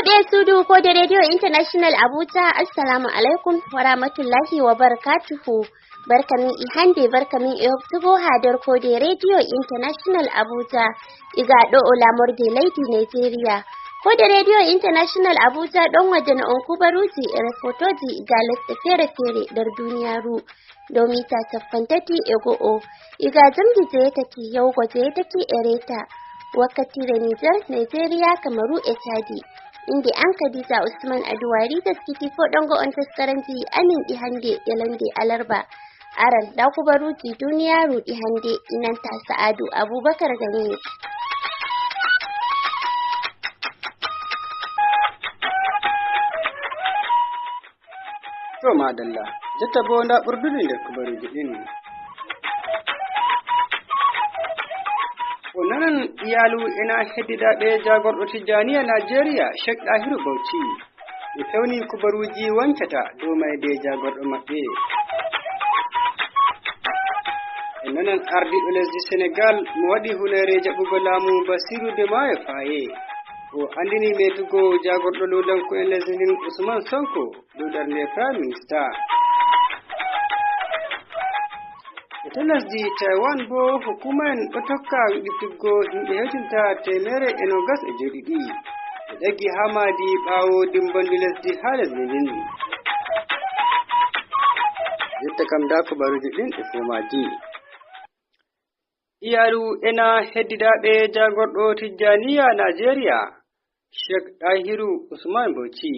Fulfulde Sudu ko da Radio International Abuja. Assalamu alaikum wa rahmatullahi wa barakatuhu. Barkamin ihande barkamin ihoktugo hadar ko da Radio International Abuja. Iga do olamor de Lady Nigeria. Ko da Radio International Abuja don wajen onkubaruti refotoji ga leste fere-fere dar duniya ru. Domin ta tafantati ego iga jamgije take yau gwaje take ereta. Wakati da Nigeria, Kamaru, Chadi. Indi an Khadija Usman Aduwari da skiti fo dongo on taskaranti anin di hande yalande alarba. Aran da kubaruti duniya rudi hande inan ta Sa'adu Abubakar Gani. To madalla, jata bonda burdulin da kubaru jidin. Onanan iyalu ina hedidaɓe jagorɗo Tijjaniya Najeriya Sheikh Dahiru Bauchi ɓe fewni kubaruji wancata dow mayde jagorɗo maɓɓe. E nanan ardiɗo lesdi Sénégal mo waɗi hunere jaɓugo laamu Basiru Diomaye Faye o andini metugo jagorɗo ludanko en lesdi ndin Ousmane Sonko dow darnde Prime Minister. Ta lesdi Taiwan bo hukuma en ɗo tokka wiɗituggo himɓe hewtinta 127 ɓe ɗaggi ha maadi ɓaawo dimbondi lesdi ha lesdi ndin. Jotta kam nda kubaruji ɗin ɗe fomaji. Iyalu ena heddidaɓe jagorɗo Tijjaniya Najeriya Sheikh Dahiru Usman Bauchi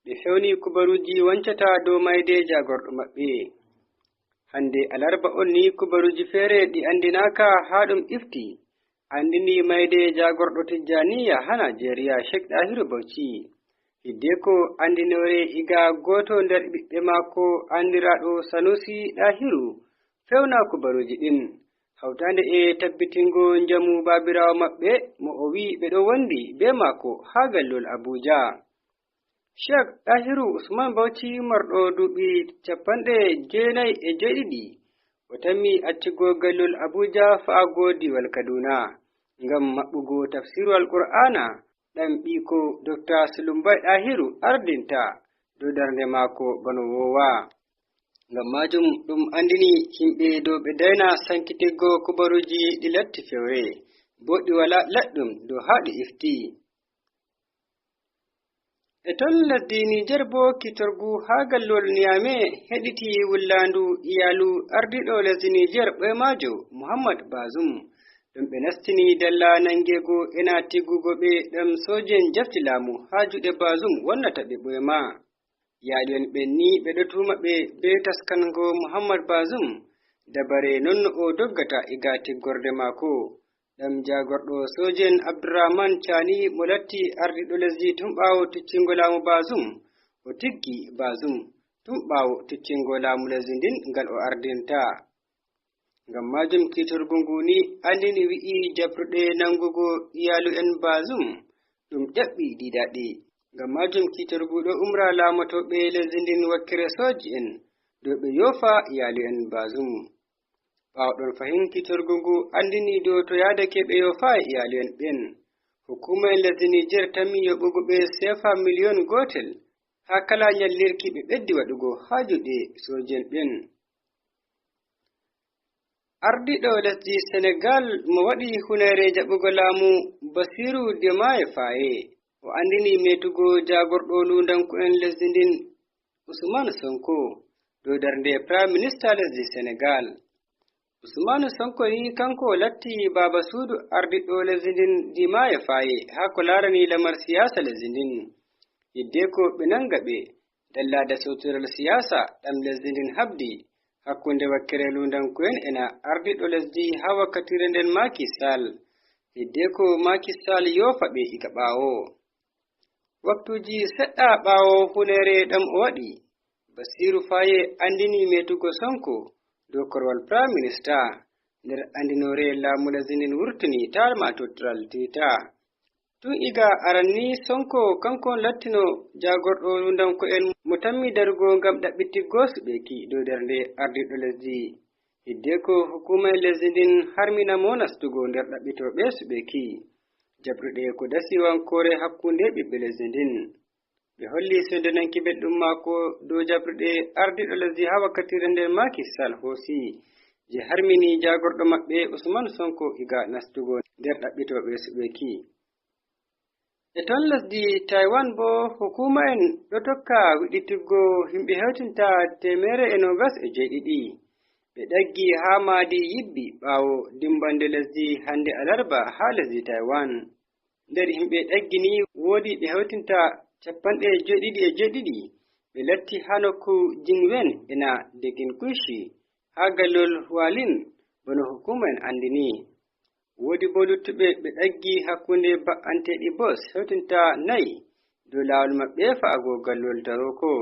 ɓe fewni kubaruji wancata dow mayde jagorɗo maɓɓe. Hande alarba on ni kubaruji fere ɗi andinaka ha ɗum ifti andini mayde jagorɗo Tijjaniya ha Najeriya Sheikh Dahiru Bauchi hidde ko andinore iga goto nder ɓiɓɓe mako andiraɗo Sanusi Dahiru fewna kubaruji ɗin hawtande e tabbitingo jamu babirawo maɓɓe mo o wi ɓe ɗo wondi be mako ha gallol Abuja. Sheikh Dahiru Usman Bauchi marɗo duuɓi 97 o tammi accugo gallol Abuja fa'ago diwal Kaduna ngam maɓɓugo tafsiru Al-Qur'ana ɗan ɓiko Dr. Sulumbai Dahiru ardinta dow darnde mako bano wowa. Ngam majum ɗum andini himɓe dow ɓe daina sankitiggo kubaruji ɗi latti fewre bo ɗi wala laɗɗum dow ha ɗi ifti. E ton lesdi Niger bo kitorgu ha gallol Niamey heɗiti wullandu iyalu ardiɗo lesdi Niger ɓoyemajo Muhammad Bazoum ɗum ɓe nastini dalla nangego ena tiggugo ɓe ɗam sojen jafti laamu ha juɗe Bazoum wonnata ɓe ɓoyema. Yaɗu'en ɓen ni ɓe ɗo tuma ɓe be taskango Muhammad Bazoum dabare nonno o doggata iga tiggorde mako. Ɗam jagorɗo sojen Abdurrahman Chani mo latti ardiɗo lesdi tun ɓaawo tuccingo laamu Bazoum o tiggi Bazoum tun ɓaawo tuccingo laamu lesdi ndin ngal o ardinta. Ngam majum kitorgu ngu ni andini wi'i jabruɗe nangugo iyalu en Bazoum ɗum ƴaɓɓi didaɗe. Ngam majum kitorgu ɗo umra laamotoɓe lesdi ndin wakkere soji en dow ɓe yofa iyalu en Bazoum. Ɓaawo ɗon fahin kitorgu ngu andini dow to yadake ɓe yofa iyalu en ɓen hukuma en lesdi Niger tammi yoɓugo ɓe sefa miliyon gotel ha kala nyallirki ɓe ɓeddi waɗugo ha juɗe sojen ɓen. Ardiɗo lesdi Sénégal mo waɗi hunere jaɓugo laamu Basiru Diomaye Faye o andini metugo jagorɗo lundanku en lesdi ndin Ousmane Sonko dow darnde Prime Minister lesdi Sénégal. Ousmane Sonko ni kanko latti baba suudu ardiɗo lesdi ndin Diomaye Faye ha ko larani lamar siyasa lesdi ndin hidde ko ɓe nanga ɓe dallada sawtiral siyasa ɗam lesdi ndin habdi hakkunde wakkere lundanko'en ena ardiɗo lesdi ha wakkatire nden Macky Sall hidde ko Macky Sall yofa ɓe iga ɓaawo. Waktuji seɗɗa ɓaawo hunere ɗam o waɗi Basiru Faye andini metugo Sonko dow korwal Prime Minister nder andinore laamu lesdi ndin wurtini tarma totral tita. Tun iga aranni Sonko kanko lattino jagorɗo lundanko'en mo tammi darugo ngam ɗaɓɓitiggo suɓeki dow darnde ardiɗo lesdi hidde ko hukuma lesdi ndin harmina mo nastugo nder ɗaɓɓitoɓe suɓeki. jaɓruɗe ko dasi wankore hakkunde ɓiɓɓe lesdi ndin. Ɓe holli sondananki belɗum maako dow jaɓruɗe ardiɗo lesdi ha wakkatire nder Macky Sall hoosi je harmini jagorɗo maɓɓe Usman Sonko iga nastugo nder ɗaɓɓitoɓe suɓeki. E ton lesdi Taiwan bo hukuma en ɗo tokka wiɗitiggo himɓe hewtinta 120. Ɓe ɗaggi ha maadi yibbi ɓaawo dimbande lesdi hande alarba ha lesdi Taiwan. Nder himɓe ɗaggini woodi ɓe hewtinta 77. Ɓe latti ha nokku Jingwen ena Deginkushi ha gallol Hualien bono hukuma en andini. Woodi bo luttuɓe ɓe ɗaggi hakkunde ba'anteɗi bos hewtinta 4 dow laawol maɓɓe fa'ago gallol Daroko.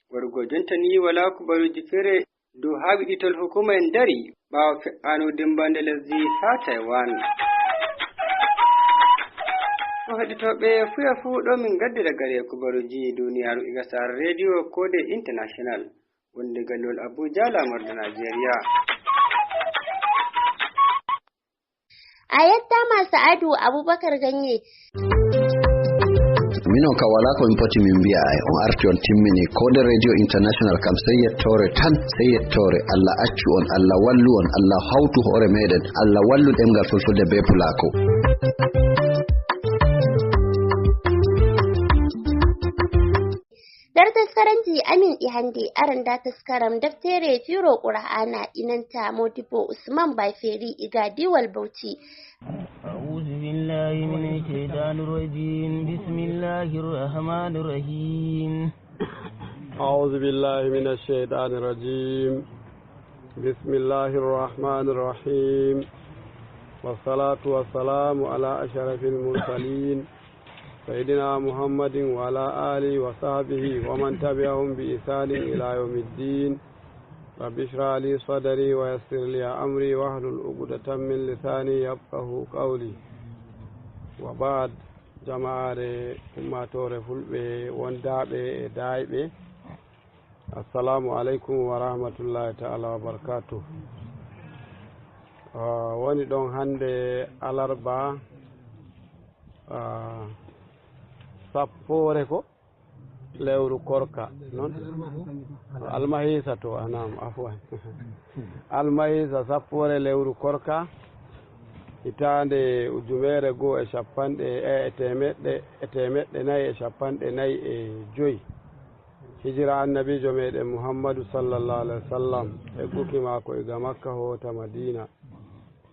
Warugo jonta ni wala kubaruji fere dow ha wiɗitol hukuma en dari ɓaawo fe'ano dimbande lesdi ha Taiwan. Ko heɗitoɓe fuya fu ɗo min gaddira gare kubaruji duniyaaru iga Sahara Radio Kode International wonde gallol Abuja lamorɗo Najeriya. A yadda masu ado Abubakar Ganye. Minon ka wala ko impoti min biya ay on arti on timmini Kode Radio International kam sai yettore tan sai yettore Allah accu on Allah wallu on Allah hawtu hore meden Allah wallu demgal fulfulde be pulako. Dar taskaranci Amin Ihande aranda taskaram daftere firo Qur'ana inanta Modibo Usman Baferi igadi wal Bauchi. أعوذ بالله من الشيطان الرجيم بسم الله الرحمن الرحيم أعوذ بالله من الشيطان الرجيم بسم الله الرحمن الرحيم والصلاة والسلام على أشرف المرسلين سيدنا محمد وعلى آله وصحبه ومن تبعهم بإحسان إلى يوم الدين رب اشرح لي صدري ويسر لي أمري واحلل عقدة من لساني يفقهوا قولي وبعد جماعة أماتور فلبي وندابي دايبي السلام عليكم ورحمة الله تعالى وبركاته. woni ɗon hande alarba sappore ko lewru korka non almahisa to anam afwan almahisa sappore lewru korka hitande 1445 hijira annabijo meɗen Muhammadu sallallahu alaihi wasallam e guki mako iga Makka hota Madina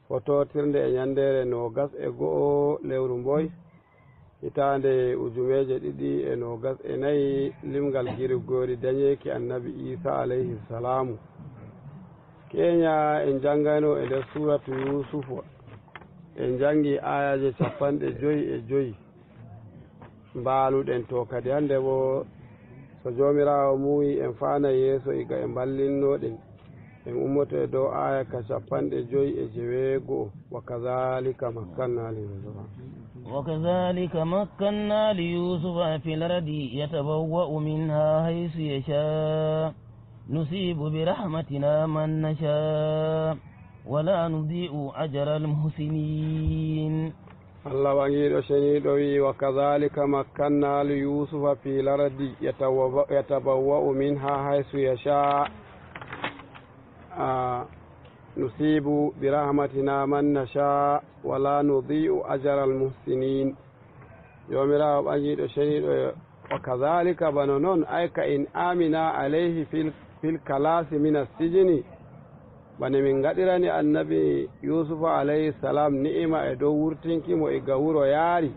fototirnde e nyandere 21 lewru mboy hitande 2024 limgal girgori dañeki annabi Isa alayhi salamu. Kenya en jangano e nder suratu Yusuf en jangi ayaje 55 mbaluɗen to kadi hande bo so jomirawo muyi en fana yeeso iga e ballinnoɗen en ummoto e dow aya ka 55 wa kazalika makkanna liyusufa وكذلك مكنا ليوسف في الأرض يتبوأ منها حيث يشاء نصيب برحمتنا من نشاء ولا نضيع أجر المحسنين. الله وانجيل شنيدوي وكذلك مكنا ليوسف في الأرض يتبوأ منها حيث يشاء نصيب برحمتنا من نشاء ولا نضيع أجر المحسنين. يومرا بانجيد شهيد وكذلك بنون أيك إن آمنا عليه في الكلاس من السجن بن من قدرني النبي يوسف عليه السلام نعمة دورتينك مو إغاورو ياري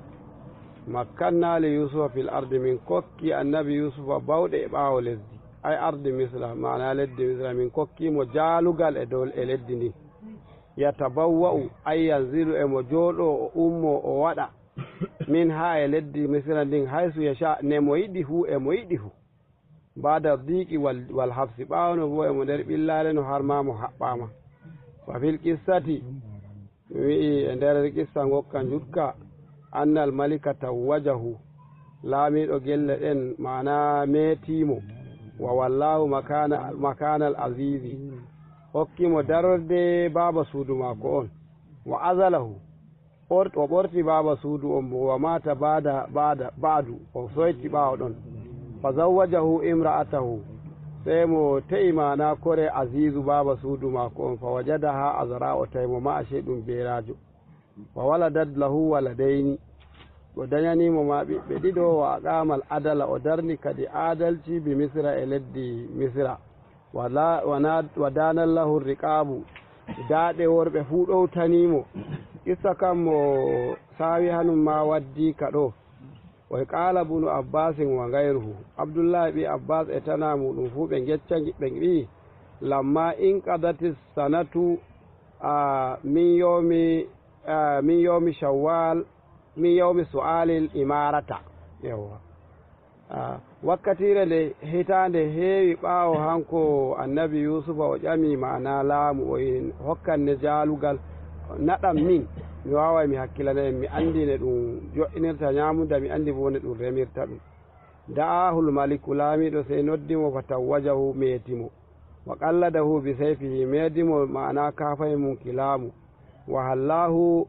مكنا ليوسف في الأرض من كوكي النبي يوسف باود باو لزي أي أرض مثل معنى لد مثل من كوكي مجالو قال إدول إلدني يتبوأ أي ينزل مجولو أمو وودا من هاي لد مثل دين حيث يشاء نمويده أمويده بعد الضيق والحبس باونو بو مدر بالله لنو هرما محباما وفي القصة ندر القصة وكان جدك أن الملك توجه لا ميد أجل إن معنا ميتيمو ووالله مكان العزيز حكم درد باب سود ماكون وعزله o ɓorti baaba suudu on bo wa mata baadu o soyti ɓaawo ɗon fa zawwajahu imra'atahu sey mo te'i mana kore azizu baaba suudu maako on fa wajadaha azra o tawimo ma ashe ɗum beerajo fa waladat lahu waladayni o dañanimo ma ɓiɓɓe ɗiɗo wa aqamal adala o darni kadi adalci bi misra e leddi misra wa danal lahu riqabu daaɗe worɓe fuu ɗowtanimo issa kam mo sawi hanum ma waddi ka ɗo o qala bunu abbasin wa gayruhu abdoullahi ɓi abbas e tana muɗum fuu ɓe gecca ɓe ɓi lamma in qadati sanatu min yomi shawwal min yawmi su'alil imarata yawa wakkatire nde hitande heewi ɓaawo hanko annabi yusufa o ƴami mana laamu o hokkanne jaalugal naɗam min mi wawa mi hakkilana en mi andi ne ɗum jo'inirta ñamuda mi andi bo ne ɗum remirta ɗum da'ahul maliku laamiɗo sey noddimo fa tawwajahu meetimo wa qalladahu bi sayfihi meedimo mana kafay mum ki laamu wa hallahu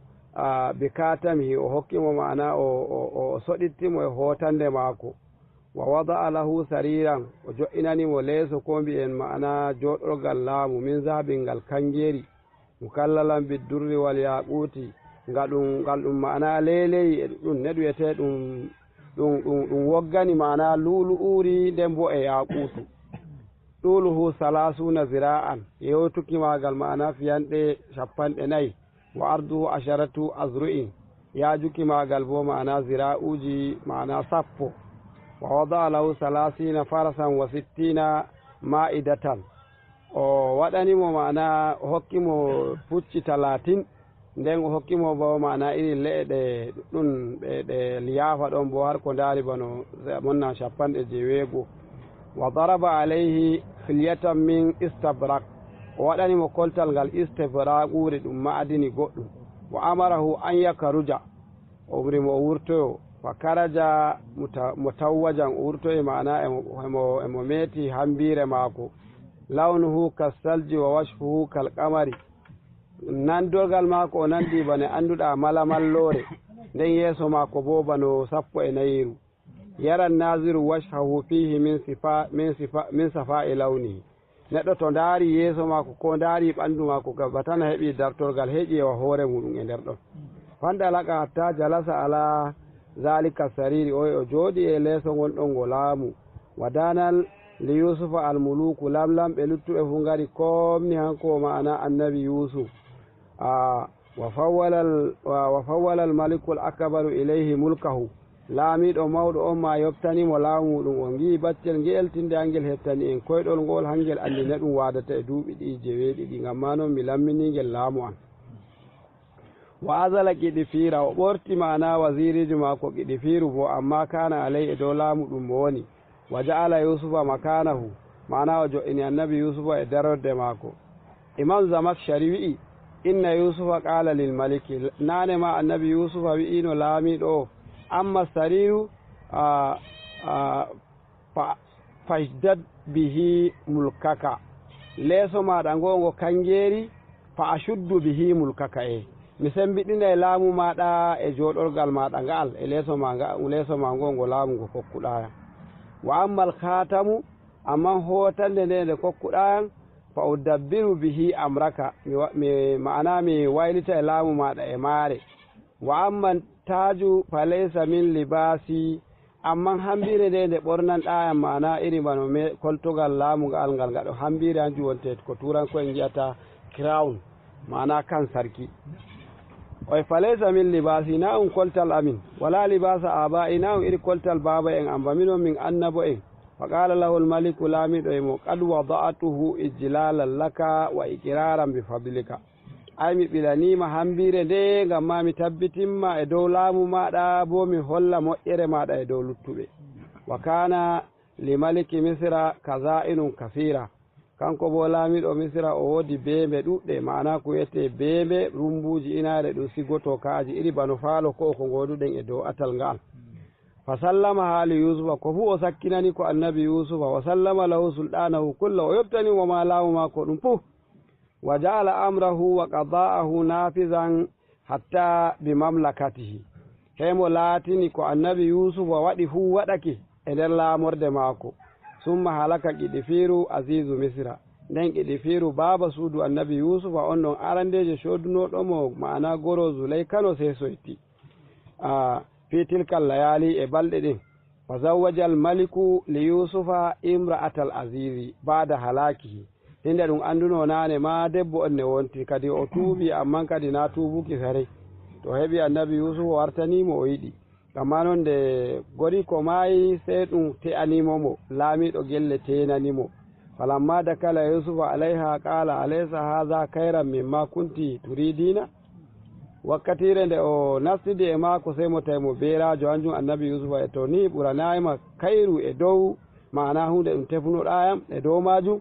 bi katamihi o hokkimo mana o soɗittimo e hotande maako wa wada'a lahu sariran o jo'inanimo leeso ko mbi'en mana joɗorgal laamu min zahabin ngal kangeeri mukallalan biddurri wal yaquti ngal ɗum mana leleyi e ɗum neɗu wiyete ɗum woggani mana luulu uri nden bo e yaqutu ɗuluhu salasuna zira'an yewtuki magal mana fiyanɗe 4 wa arduhu asharatu azru'in yajuki magal bo mana zira'uji mana 10 wa wada'a lahu 30 farasan wa 60 ma'idatan o waɗanimo mana hokkimo pucci 30 nden o hokkimo bo mana iri leɗe ɗum ɗe liyafa ɗon bo har ko ndaari bano monna 50 wa daraba alayhi hilyatan min istabrak o waɗanimo koltal ngal istibraquri ɗum ma'adini goɗɗum wa amarahu an yakaruja o wurimo o wurtoyo fa karaja mutawwajan o wurtoye mana emo meeti hambire maako lawnuhu kasalji wa washfuhu kalqamari nandorgal maako o nandi bane anduɗa malamallore nden yeeso maako bo bano 14 yaran naziru washhahu fihi min safa'i lawnihi neɗɗo to ndaari yeeso maako ko ndaari ɓanndu maako batana heɓi dartorgal heƴewa hoore muɗum e nder ɗon fandalaka hatta jalasa ala zalika sariri o jooɗi e leeso ngon ɗon ngo laamu wadanal li yusufa almuluku lamlamɓe luttuɓe fu ngari komni hanko ma'ana annabi yusuf wa fawwala almaliku alakbaru ilayhi mulkahu laamiɗo mawɗo on ma yoftanimo laamu muɗum o ngi baccel ngel tinde hangel hettani en koyɗol ngol hangel andine ɗum wadata e duuɓi ɗi jeweɗiɗi ngam ma noon mi lamminigel laamu an wa azala Qidifira o ɓorti mana wasiriji mako Qidifiru bo amma kana alay e dow laamu ɗum mo woni wa ja'ala yusufa makanahu mana o jo'ini annabi yusufa e darorde mako imam Zamakshari wi'i inna yusufa qala lil maliki nane ma annabi yusufa wi'ino laamiɗo o amma sariru fajdad bihi mulkaka leeso maɗa ngo kangeeri fa ashuddu bihi mulkaka mi sembiɗina e laamu maɗa e joɗorgal maɗa ngal e leeso ma ngo laamu ngo kokkuɗaya wa amma alkhatamu amman hotande nde kokkuɗayan fa udabbiru bihi amraka ma'ana mi waylita e laamu maɗa e maare wa amman taju falaysa min libasi amman hambire nde ɓornanɗayan mana iri bano koltogal laamu ngal gaɗo hambire hanju wonte ko turanko en jiyata crown mana kan sarki oy falaysa min libasi na un koltal amin wala libasa aba'i na un iri koltal baba en amba minon min annabo en fa qala lahu almaliku laamiɗo e mo qad wada'atuhu ijlalan laka wa iqraran bi fadlika ay mi ɓilanima hambire nde ngam ma mi tabbitinma e dow laamu maɗa bo mi holla moƴƴere maɗa e dow luttuɓe wa kana li maliki misra kaza'inun kasira kanko bo laamiɗo misra o woodi beembe ɗuɗɗe mana ko wiyete beembe rumbuji inare ɗum sigoto kaaji iri bano faalo ko ngoduɗen e dow atal ngal fa sallama haali yusufa ko fuu o sakkinani ko annabi yusufa wa sallama lahu sulɗanahu kulla o yobtanimo ma laamu mako ɗum fuu wa ja'ala amrahu wa qada'ahu nafizan hatta bi mamlakatihi hemo laatini ko annabi yusufa waɗi fuu waɗake e nder laamorde maako summa halaka Qiɗifiiru azizu misra nden Qiɗifiiru baaba suudu annabi yusufa on ɗon arandejo soodunoɗomo ma'ana goro Zulaykano sey soytti fi tilkal layali e balɗe ɗin fa zawwaja al maliku li yusufa imra'atal azizi bada halakihi hinde ɗum anduno nane ma debbo on ne wonti kadi o tuuɓi amman kadi na tuubuki saray to heɓi annabi yusufa wartanimo o yiɗi amma noon nde gori ko maayi sey ɗum te'animomo laamiɗo gelle tenanimo falamma dakala yusufa alayha qala alaysa hadha kayran mimma kunti turidina wakkatire nde o nastidi e maako sey mo tawi mo beerajo hanjum annabi yusufa e to ni ɓuranayima kayru e dow mana hunde ɗum tefunoɗayam e dow majum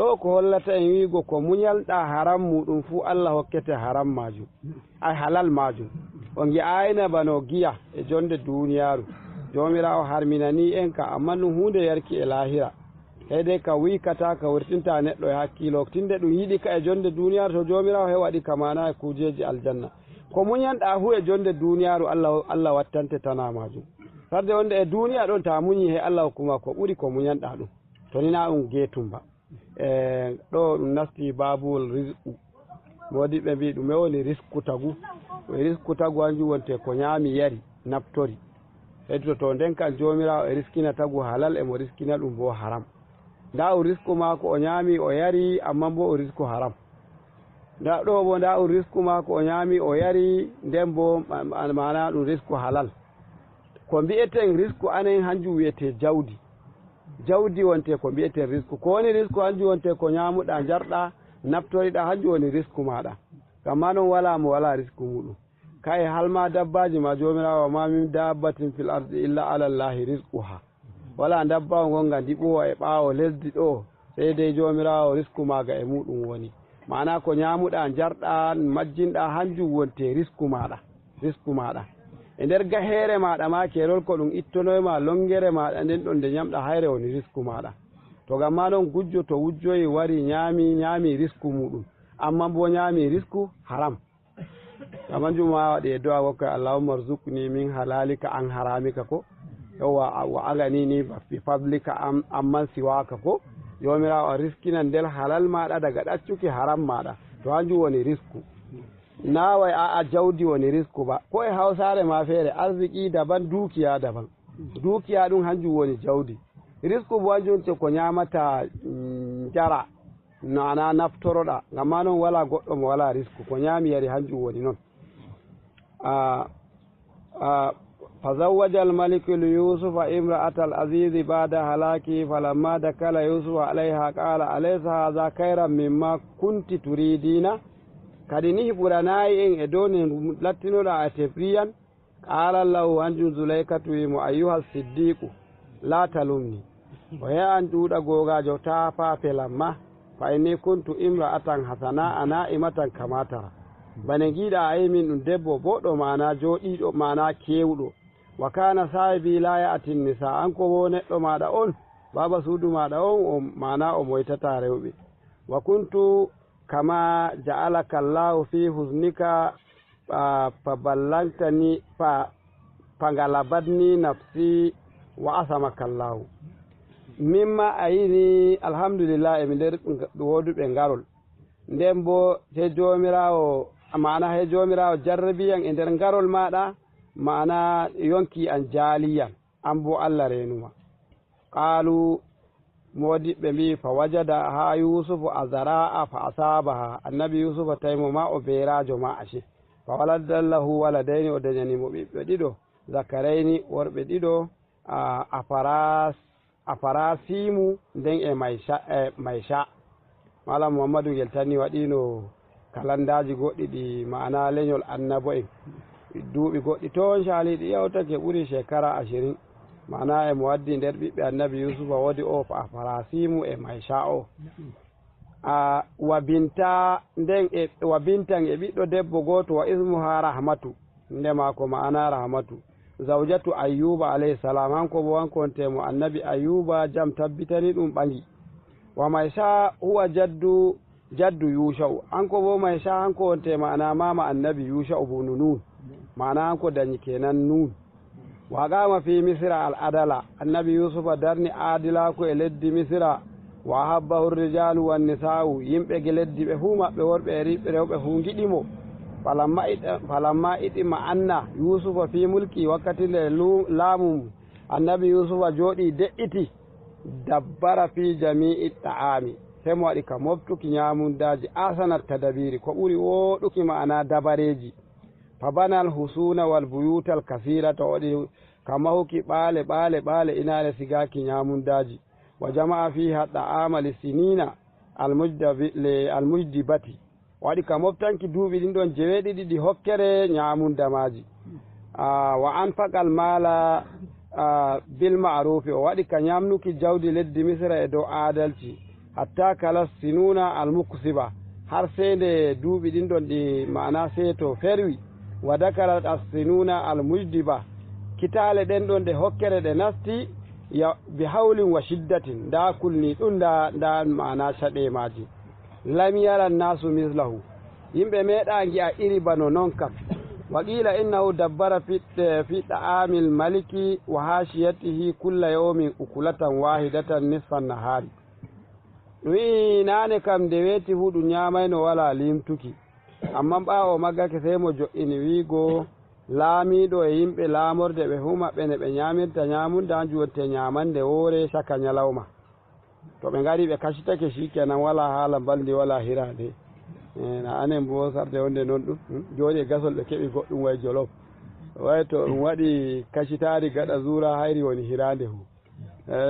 ɗo ko hollata en wiigo ko muñalɗa haram muɗum fuu Allah hokkete haram majum ay halal majum o gi'ayna bano giya e jonde duniyaru jomirawo harminani en ka amma ɗum hunde yarki e lahira heyde ka wikata ka wurtinta neɗɗo e hakkilo tinde ɗum yiɗi ka e jonde duniyaru to jomirawo he waɗi kamana e kujeji aljanna ko muñanɗa fu e jonde duniyaru Allah wattante tana majum sarde wonde e duniya ɗon ta muñi he Allah hokkuma ko ɓuri ko muñanɗa ɗum to nina ɗum getumba ɗo ɗum nasti babul risku modiɓe mbi ɗume woni risku tagu risku tagu hanjum wonte ko ñaami yari naftori heddo to nden kan jomirawo e riskina tagu halal e mo riskina ɗum bo haram nda o risku mako o ñaami o yari amma bo o risku haram nda ɗo bo nda o risku mako o ñaami o yari nden bo mana ɗum risku halal ko mbi'eten risku anen hanjum wiyete jawdi wonte ko mbi'eten risku ko woni risku hanjum wonte ko ñamuɗa jarɗa naftoriɗa hanjum woni risku maɗa kamma noon wala mo wala risku muɗum kay halma dabbaji ma jomirawo ma min dabbatin fil ardi illa ala llahi rizquha wala dabbawo gonga ndiɓowa e ɓaawo lesdi ɗo sey dey jomirawo risku maga e muɗum woni mana ko ñamuɗa jarɗa majjinɗa hanjum wonte risku maɗa e nder gaheere maɗa ma kerol ko ɗum ittonoyma longere maɗa nden ɗon nde ñamɗa hayre woni risku maɗa to gamma noon gujjo to wujjoyi wari ñaami risku muɗum amma bo ñaami risku haram kamanjum ma waɗi e do'a wokkoy allahumma rzuqni min halalika an haramika ko yowa wa aganini bi fadlika amman siwaka ko jomirawo a riskinan nder halal maɗa daga ɗaccuki haram maɗa to hanjum woni risku nawai a jawdi woni risku ba ko e hawsare ma feere arziki daban dukiya daban dukiya ɗum hanjum woni jawdi risku bo hanjum te ko ñamata jara nana naftoroɗa ngamma noon wala goɗɗo mo wala risku ko ñaami yari hanjum woni noon فزوج الملك ليوسف امرأة العزيز بعد هلاكه فلما دخل يوسف عليها قال أليس هذا خيرا مما كنت تريدين kadi ni ɓuranayi en e dow ne lattinoɗa a tefriyan qala lahu hanjum Zulaykatu wimo ayyuha siddiqu la talumni o he'an ɗuuɗa gogajo ta papelamma fa inni kuntu imra'atan hasana ana imatan kamatara bane giɗa a yimin ɗum debbo boɗɗo mana joɗiɗo mana kewɗo wa kana sahibi la ya'ti nisa an ko bo neɗɗo maɗa on baba suudu maɗa on o mana o moytata rewɓe wa kuntu kama ja'alaka Allahu fi huznika fa ballantani fa galabadni nafsi wa asamaka Allahu mimma ayini alhamdulillah e mi nder woduɓe ngarol nden bo he jomirawo mana he jomirawo jarrabiyan e nder ngarol maɗa mana yonki an jaaliyan an bo Allah renuma qalu modiɓɓe mbi fa wajada ha yusufu azara'a fa asabaha annabi yusufa tawimo ma o beerajo ma ashe fa waladallahu waladayni o dañanimo ɓiɓɓe ɗiɗo zakarayni worɓe ɗiɗo a farasimu nden e maysha malam muhammadu gel tanni waɗino kalandaji goɗɗi ɗi ma'ana leñol annabo en duuɓi goɗɗi toon caaliɗi yewtake ɓuri shekara 20 mana e mo waddi nder ɓiɓɓe annabi yusufa wodi o a farasimu e maysha o wa binta nden wa bintan e ɓiɗɗo debbo goto wa ismuha rahmatu ndema ko ma'ana rahmatu zawjatu ayyuba alayhi salam hanko bo wankontemo annabi ayyuba jam tabbitani ɗum ɓangi wa maysha huwa jaddu jaddu yusha'u anko bo mai sha hanko wonte ma'ana mama annabi yusha'u bunu nun ma'ana hanko danyi kenan nun wa qama fi misra al adala annabi yusufa darni adila ko e leddi misra wa habbahu rijalu wan nisa'u yimɓe ge leddi ɓe fuu maɓɓe worɓe e riɓɓe rewɓe fuu giɗimo falamma iɗima anna yusufa fi mulki wakkati nde laamu annabi yusufa jooɗi de'iti dabbara fi jami'i ta'ami semo waɗi ka moftuki ñamundaji asanat tadabiri ko ɓuri woɗuki ma'ana dabareji fa banal husuna wal buyutal kasira to waɗi ka mahuki ɓaale inare sigaki ñamundaji wa jama'a fiha ta'ama li sinina almujdibati waɗi ka moftanki duuɓi ɗin ɗon jeweɗiɗi ɗi hokkere ñamundamaji wa anfaqal mala bil ma'rufi o waɗi ka ñamnuki jawdi leddi misra e dow adalci hatta kala sinuna almuksiba har sende duuɓi ɗin ɗon ɗi ma'ana seeto ferwi wa dakarat as-sinuna almujdiba kitale ɗen ɗon ɗe hokkere ɗe nasti bi hawlin wa shiddatin nda kulni ɗum nda ma'ana caɗe maji lam yara nasu mislahu yimɓe meeɗa gi'a iri bano non kam wa qila innahu dabbara fi ta'amil maliki wa hashiyatihi kulla yawmin ukulatan wahidatan nisfan nahari wi nane kam de weti fu ɗum ñamayno wala limtuki amma ɓawo maggake sey mo jo'ini wiigo laamiɗo e yimɓe laamorde ɓe fu maɓɓe ne ɓe ñamirta ñamunda juwotte ñamande woore saka ñalawma to ɓe ngari ɓe kasitake shikenan wala haala baldi wala hirade na anen bo sarde wonde noon ɗum joni e gasol ɓe keeɓi goɗɗum way jolof way to ɗum waɗi kasitari gaɗa zura hayri woni hirande hu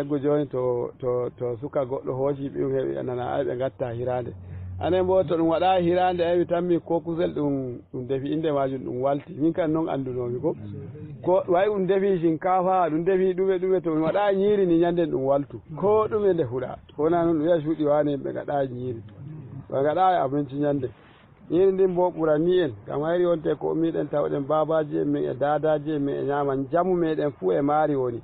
ego joni to suka goɗɗo hooci ɓiɗum heeɓi nana ay ɓe gatta hirande anen bo to ɗum waɗa hirande ayi tanmi ko kusel ɗum defi inde majum ɗum walti min kan noon andunomi ko way ɗum defi shinkafa ɗum defi ɗume to mi waɗa ñiiri ni ñanden ɗum waltu ko ɗume nde huɗa kona noon ɗum wiya cuuɗi wane ɓe gaɗa ñiiri ɓe gaɗa abinci ñande ñiiri ndin bo ɓurani en kam hayri wonte ko miɗen tawɗen babaji en min e dadaji en min e ñaman jamu meɗen fuu e maari woni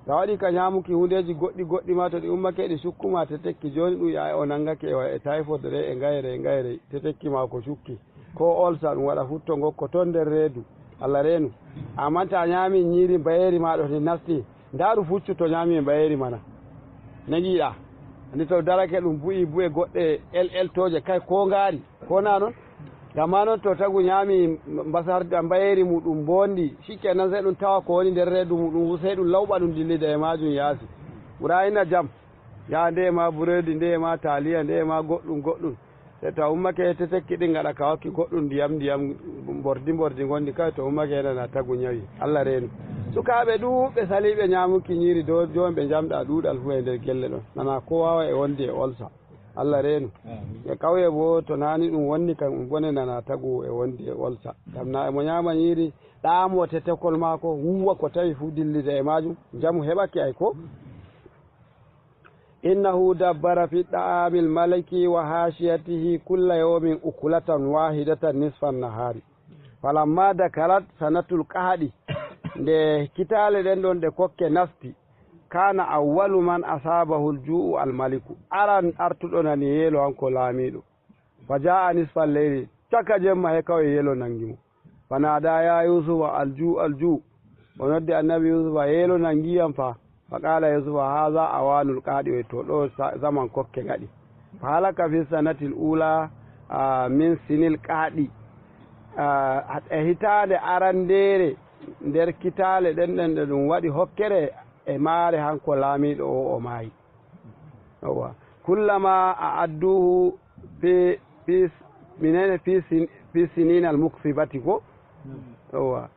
ta waɗi ka ñamuki hundeji goɗɗi ma to ɗi ummake ɗi sukkuma te tekki joni ɗum ya o nangake e typhoid re e gayre te tekki ma ko sukki ko olsa ɗum waɗa futto gokko ton nder reedu Allah reenu amma ta ñami ñiiri bayeri maɗo ni nasti ndaru fuccu to ñami bayeri mana ne giiɗa andi to darake ɗum bu'e goɗɗe toje kay ko ngaari ko na noon gamma noon to tagu ñaami mbasarda mbayeri muɗum bondi shikenan sey ɗum tawa ko woni nder reedu muɗum sey ɗum lawɓa ɗum dillida e majum yaasi ɓurayina jam ya nde ma buredi nde ma taliya nde ma goɗɗum se to ummake te tekki ɗi gaɗa ka wakki goɗɗum ndiyam bordi gondi kay to ummake nana tagu ñawi Allah reenu sukaɓe ɗuɓɓe saliɓe ñamuki ñiiri dow joni ɓe jamɗa ɗuɗal fu e nder gelle ɗon nana ko wawa e wondi e olsa Allah reenu e kawye bo to nani ɗum wonni kam ɗum bone nana tagu e wondi e olsa gam na emo ñama ñiiri ɗamo tetekol mako wuwa ko tawi fu dillida e majum jamu heɓake ay ko innahu dabbara fi ta'amil maliki wa hashiyatihi kulla yawmin ukulatan wahidatan nisfan nahari falamma dakarat sanatul qahdi nde kitale ɗen ɗon ɗe kokke nasti kana awwalu man asabahu al-ju'u al-maliku aran artuɗo nani yelo hanko laamiɗo fa jaa nisfal leyli caka jemma he kawai yelo nangimo fanada ya yusufa alju o noddi annabi yusufa yelo nangiyam fa qala yusufa hadha awanul qadi to ɗo zaman kokke gaɗi fa halaka fi sanatil ula min sinil qadi e hitande arandere nder kitale ɗen ɗe ɗum waɗi hokkere e maare hanko laamiɗo o maayi owa kullama a adduhu fi sinina al muksibati ko owa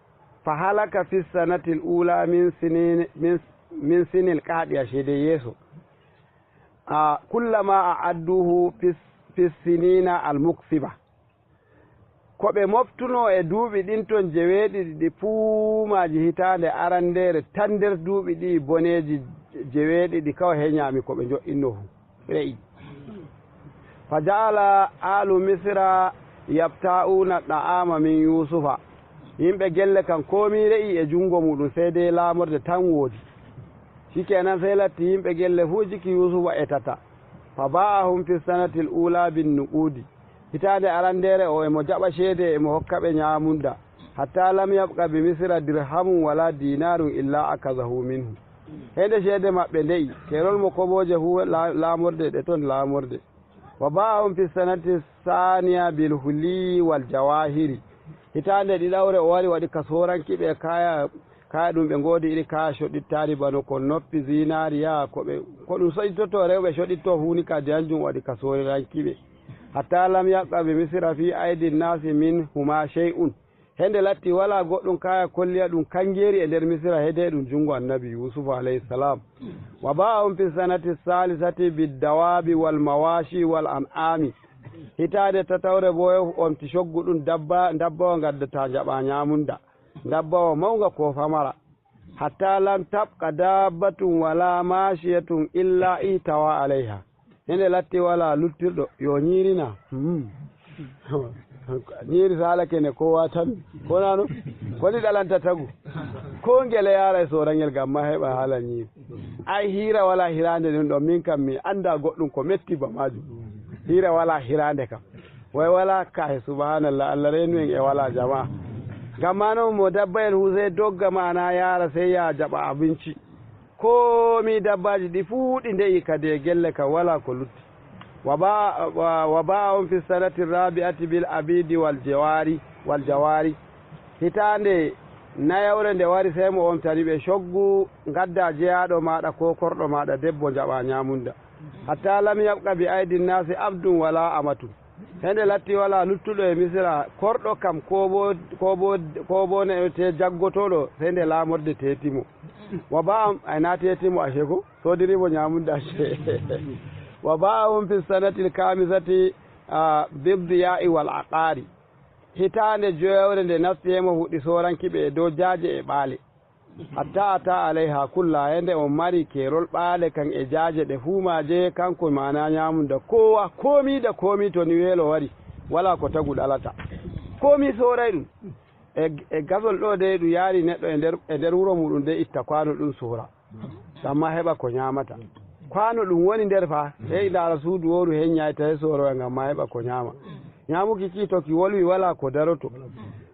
fa halaka fi sanati l ula min sinil qaaɗiya ceede yeeso kullama a adduhu fi sinina al muksiba ko ɓe moftuno e duuɓi ɗin ton jeweeɗiɗi ɗi puumaji hitande arandere tan nder duuɓi ɗi boneji jeweeɗiɗi kawai he ñaami ko ɓe jo'inno fu re'i fa jaala alu misra yabta'una ɗa'ama min yusufa yimɓe gelle kan komi re'i e jungo muɗum sey de laamorde tan woodi shikenan sey latti yimɓe gelle fu jiki yusufa etata فباعهم في السنة الأولى بالنقود hitande arandere o emo jaɓa ceede emo hokkaɓe ñamunda hatta lam yabqa bi misra dirhamun wala dinarun illa akazahu minhu hede ceede maɓɓe ndeyi kerol mo koɓoje hu lamorde ɗe toon lamorde wa ba'ahum fi sanati saniya bil huli wal jawahiri hitande ɗiɗawre o wari waɗi ka sorankiɓe kaya ɗum ɓe ngoodi iɗi kaya coɗittari bano ko noppi zinariya ko ɗum soƴittoto rewɓe coɗitto huni kadi hanjum waɗi ka sorankiɓe hatta lam yabqa bi misra fi aidi nnasi min huma shay'un hende latti wala goɗɗum kaya kolliya ɗum kangeeri e nder misra hede ɗum jungo annabi yusuf alayhi salam wa ba'ahum fi sanati salisati biddawabi wal mawashi wal an'ami hitade tatawre bo on ti coggu ɗum dabbawa gaddata jaɓa ñamunda dabbawa mawga ko famara hatta lam tabqa dabbatun wala mashiyatun illa itawa alayha hende latti wala luttirɗo yo ñiirina ñiiri sala kene kowa tan konano koni ɗalanta tagu ko ngele yara e sorangel gam ma heɓa haala ñiiri ay hira wala hirande ɗum ɗo min kam mi anda goɗɗum ko metti ba majum hira wala hirande kam way wala kahe subhanallah allah renu en e wala jama gam mano mo dabba en huse dogga mana yara sey ya jaɓa abinci komi dabbaji ɗi fuu ɗi ndeyi kadi e gelle kam wala ko lutti wa ba'ahum fi sanati rabi'ati bil abidi wal jawari hitande nayawre nde wari sey mo omtani ɓe coggu gadda jeyaɗo maɗa ko korɗo maɗa debbo jaɓa ñamunda hatta lam yabqa bi aidi nnasi abdun wala amatun hende latti wala luttuɗo e misira korɗo kam ko bo ne te jaggotoɗo hende lamorde tetimo wa ba'am ayna tetimo ashe ko sodirimo ñamunda ashe wa ba'ahum fi sanati al-kamisati bibdiya'i wal aqari hitande joyawre nde nastiyemo huɗi sorankiɓe e dow jaaje e ɓaale hatta ata alayha kulla hende on mari kerol ɓaale kan e jaaje ɗe fuumaje kanko mana ñamunda kowa komi da komi to ni weelo wari wala ko tagu ɗalata komi soray ɗum e gasol ɗo de ɗum yaari neɗɗo e nder wuro muɗum de itta kwano ɗum sora samma heɓa ko ñamata kwano ɗum woni nder fa hey dara suudu woru hen ñayta he soroya ngam ma heɓa ko ñama ñamuki ki to ki wolwi wala ko daroto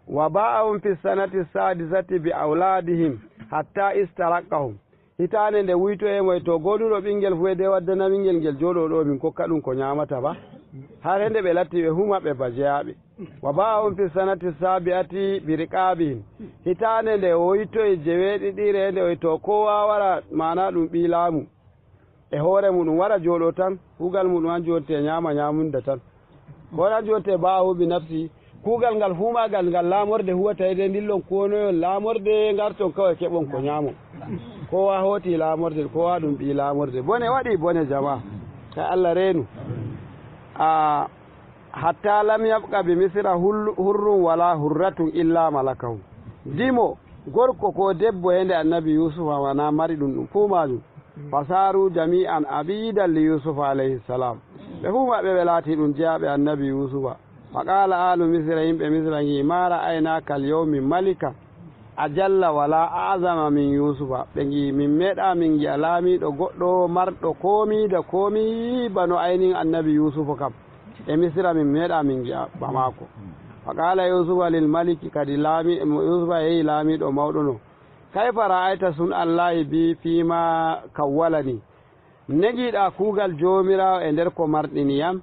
wa ba'ahum fi sanati sadisati bi auladihim hatta istaraqahum hitane nde wuyto e moy to goduɗo ɓinguel fu e de waddana ɓinguel ngel joɗo ɗo min kokka ɗum ko ñamata ba har hende ɓe latti ɓe humaɓe ba jeyaɓe wa ba'ahum fi sanati sabi'ati bi riqabihim hitane nde woyto e jeweɗiɗire hende oy to kowa wara mana ɗum ɓi laamu e hoore muɗum wara joɗo tan kugal muɗum an jonte ñama ñamunda tan wona jonte ba'ahu bi nafsi kugal ngal fumagal ngal lamorde huwata ede ndillon konoyon lamorde garton kawai keɓon ko ñamo kowa hoti lamorde kowa ɗum ɓi lamorde bone waɗi bone jama ka allah reenu hatta lam yabqa bi misra hurrun wala hurratun illa malakahu dimo gorko ko debbo hende annabi yusufa wana mari ɗum fu majum fasaru jami'an abidan li yusufa alayhi salam ɓe fu maɓɓe ɓe laati ɗum jeyaɓe annabi yusufa faqala alu misra yimɓe misra gi ma ra'ayna kal yawmi malika ajalla wala azama min yusufa ɓe gi min meeɗa min gi'a laamiɗo goɗɗo marɗo komi da komi bano aynin annabi yusufa kam e misra min meeɗa min gi'a ba mako faqala yusufa lil maliki kadi yusufa yehi laamiɗo mawɗo no kayfa ra'ayta sun allahi bi fima kawwalani negiɗa kuugal jomirawo e nder ko marɗiniyam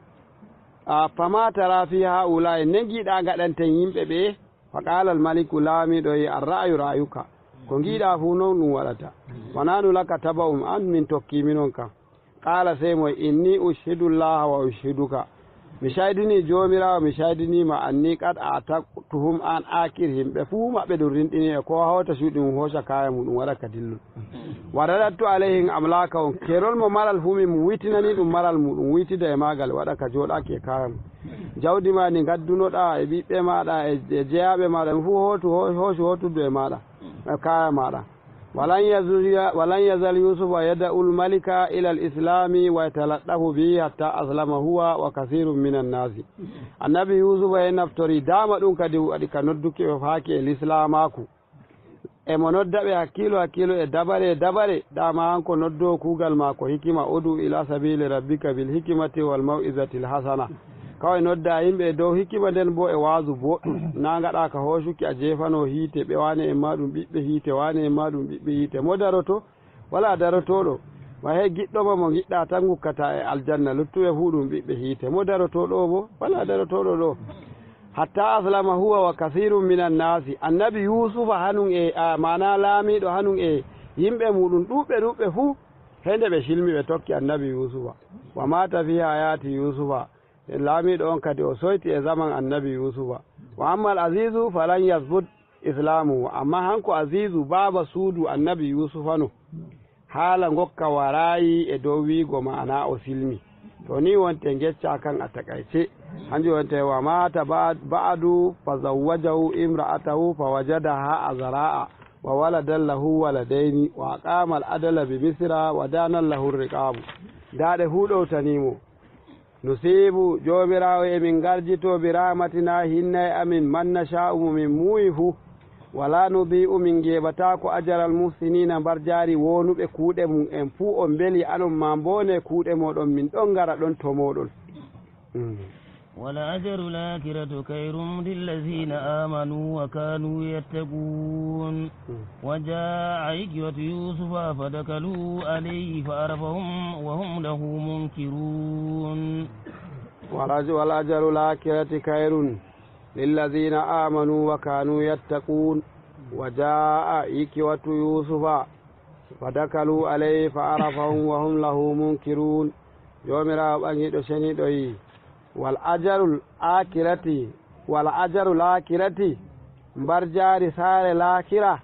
fama tara fi haula negiɗa gaɗanten yimɓe ɓe faqala al maliku laamiɗo yi arra'yu ra'yuka ko giɗa fu noon ɗum waɗata wananu laka taba'um an min tokkimi non kam qala sey moy inni ushidu llaha wa ushiduka mi shaydini jomirawo mi shaydinima anni qad ataktuhum an akir himɓe fuu maɓɓe ɗum rinɗini e ko hawta suuɗi mum hoca kaya muɗum waɗa ka dillol waradattu alayhim amlaka on kerol mo maral fu min witinani ɗum maral muɗum witida e magal waɗa ka joɗaki e kaya mum jawdi ma ndi gaddunoɗa e ɓiɓɓe maɗa e jeyaɓe maɗa mi fu hooci hotudu e maɗa e kaya maɗa walan yazal yusufa yada'ul malika ila al islami wa yatalaɗɗahu bihi hatta aslama huwa wa kasirun minan nasi annabi yusufa e naftori dama ɗum kadi waɗi ka nodduki ɓe faaki e l'islamaku emo nodda ɓe hakkilo e dabare dama hanko noddo kugal mako hikima udu ila sabili rabbika bil hikimati wal mau'izati l hasana kawai nodda yimɓe dow hikima nden bo e waasu boɗɗum na gaɗa ka hoosuki a jefano hiite ɓe wane en ma ɗum ɓiɓɓe hiite wane en ma ɗum ɓiɓɓe hiite mo daroto wala darotoɗo ma he giɗɗoma mo giɗɗa tan gukkata e aljanna luttuɓe fu ɗum ɓiɓɓe hiite mo darotoɗo bo wala darotoɗo ɗo hatta aslama huwa wa kasirun minan nasi annabi yusufa hanum e mana laamiɗo hanum e yimɓe muɗum ɗuɓɓe fuu hende ɓe silmi ɓe tokki annabi yusufa wa mata fi hayati yusufa laamiɗo on kadi o soyti e zaman annabi yusufa wa amma al azizu falan yasbut islamu amma hanko azizu baba suudu annabi yusufa no haala gokka warayi e dow wiigo mana o silmi to ni wonte gecca kan a takaice hanjum wonte wa mata ba'du fa zawwajahu imra'atahu fa wajadaha azra'a wa waladan lahu waladaini wa aqama al-adala bi misra wa dana lahu riqabu dade huɗowtanimo nusibu jomirawo emin garjito bi rahmatina hinna e amin man nasha'u min muyi fu wala nudi'u min geɓata ko ajaral muhsinina mbar jaari wonuɓe kuuɗe mum en fuu on beeli anon ma mbone kuuɗe moɗon min ɗon gara ɗon to moɗon ولأجر الآخرة خير للذين آمنوا وكانوا يتقون وجاء إخوة يوسف فدخلوا عليه فعرفهم وهم له منكرون ولأجر الآخرة خير للذين آمنوا وكانوا يتقون وجاء إخوة يوسف فدخلوا عليه فعرفهم وهم له منكرون يوم راب أنجد شنيدوي والأجر الآخرة مبرجار سار الآخرة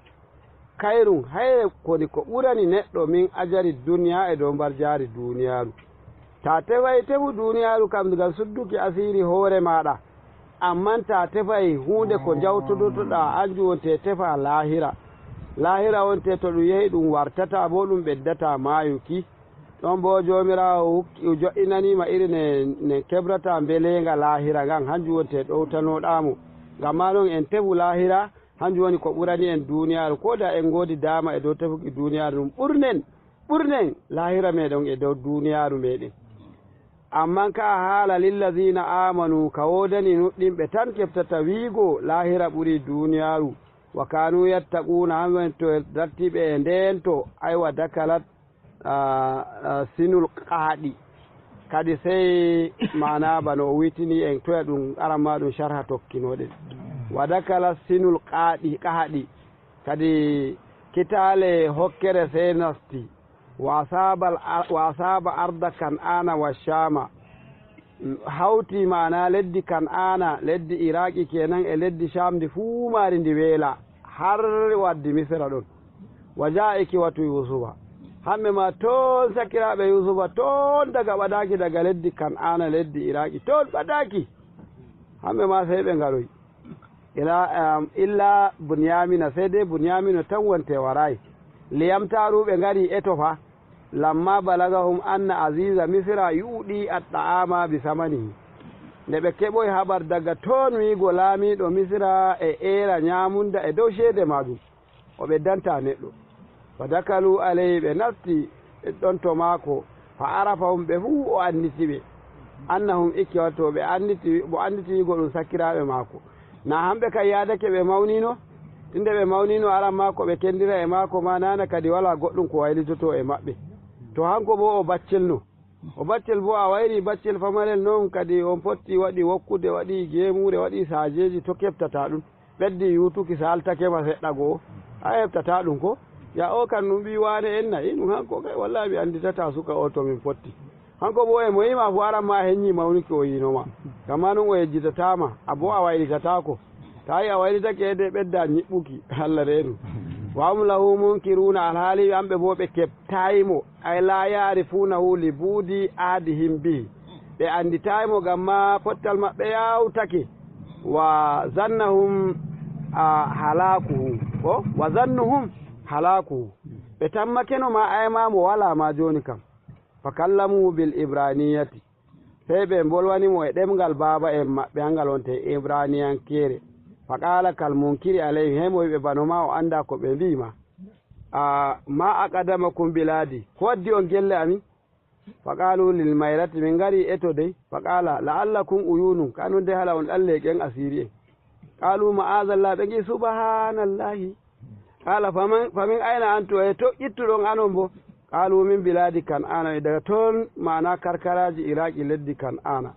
خير هاي كوني كوراني نتو من أجر الدنيا إدو مبرجار الدنيا تاتفاي تبو دنيا كم دغال سدوكي أسيري هوري مادا amman ta tefay hunde ko jawtotoɗa anju wonte tefa lahira wonte to ɗum yehi ɗum wartata bo ɗum ɓeddata mayuki ɗon bo jomirawo jo'inanima iri ne kebrata belenga lahira ngan hanjum wonte ɗowtanoɗamo ngam ma ɗon en tefu lahira hanjum woni ko ɓurani en duniyaru ko da en godi dama e dow tefuki duniyaru ɗum ɓurnen lahira meɗon e dow duniyaru meɗen amman ka haala lillazina amanu ka wodani nuɗɗinɓe tan keftata wiigo lahira ɓuri duniyaru wa kanu yattaquna hamben to dattiɓe e nden to aywa dakalat sinul qaaɗi kadi sey mana bano o witini en toya ɗum aranma ɗum sharha tokkinoɗen wa dakalat sinul qaaɗi kadi kitale hokkere sey nasti wa asaba arda kan'ana wa shama hawti mana leddi kan'ana leddi iraqi kenan e leddi sham ndi fuu mari ndi weela har waddi misra ɗon wa ja'iki watu yusufa hamɓe ma toon sakiraɓe yusufa toon daga ɓadaki daga leddi kan'ana leddi iraqi toon ɓadaki hamɓe ma sey ɓe ngaroy illa bunyamina sey de bunyamina tan wonte warayi liyamtaruɓe ngari etofa lamma balagahum anna aziza misra yuɗi at-ta'ama bi samanihi nde ɓe keɓoy haɓar daga toon wiigo laamiɗo misra e era ñamunda e dow ceede maɗum o ɓeddanta neɗɗo fa dakalu alayhi ɓe nafti ɗon to maako fa arafahum ɓe fuu o anditi ɓe annahum ikkiwato ɓe anditi wiigo ɗum sakkiraɓe maako na hamɓe kay yaadake ɓe mawnino tinde ɓe mawnino aran maako ɓe kendira e maako ma nana kadi wala goɗɗum ko waylitoto e maɓɓe to hanko bo o baccel bo a wayri baccel famarel noon kadi on potti waɗi wokkude waɗi gemure waɗi sajeji to keftata ɗum ɓeddi yutuki saltakema seɗɗa goo a heftata ɗum ko ya o kan ɗum ɓi wane en nayi ɗum hanko kay wallahi mi anditata suka o to min potti hanko bo e mo yima fo aran ma heññi mawnuki o yinoma kamma noon o yejjitatama abo a waylitatako tawi a waylitake ede ɓedda ñiɓɓuki Allah reenu wahum lahu munkiruna alhaali amɓe bo ɓe keɓtayimo ay la yarifunahu li buudi aadihim bihi ɓe anditayimo gam ma pottal maɓɓe yawtake wa zannahum halakuhu ɓe tammakeno ma aymamo wala ma joni kam fa kallamuhu bil ibraniyati sey ɓe bolwanimo e ɗemgal baba en maɓɓe hangal wonte ibraniyankere faqala kal munkiri alayhi hemo ɓe bano ma o anda ko ɓe mbima ma aqadamakum biladi ko waddi on gelle amin faqalu lil mayrati min ngari eto dey faqala la'allakum uyunun kanu de hala on dalle ken asiri en qalu ma'azallah ɓe gi subhanallahi qala famin ayna antu e to ittuɗon anon bo qalu min biladi kan'ana daga toon mana karkaraji iraqi leddi kan'ana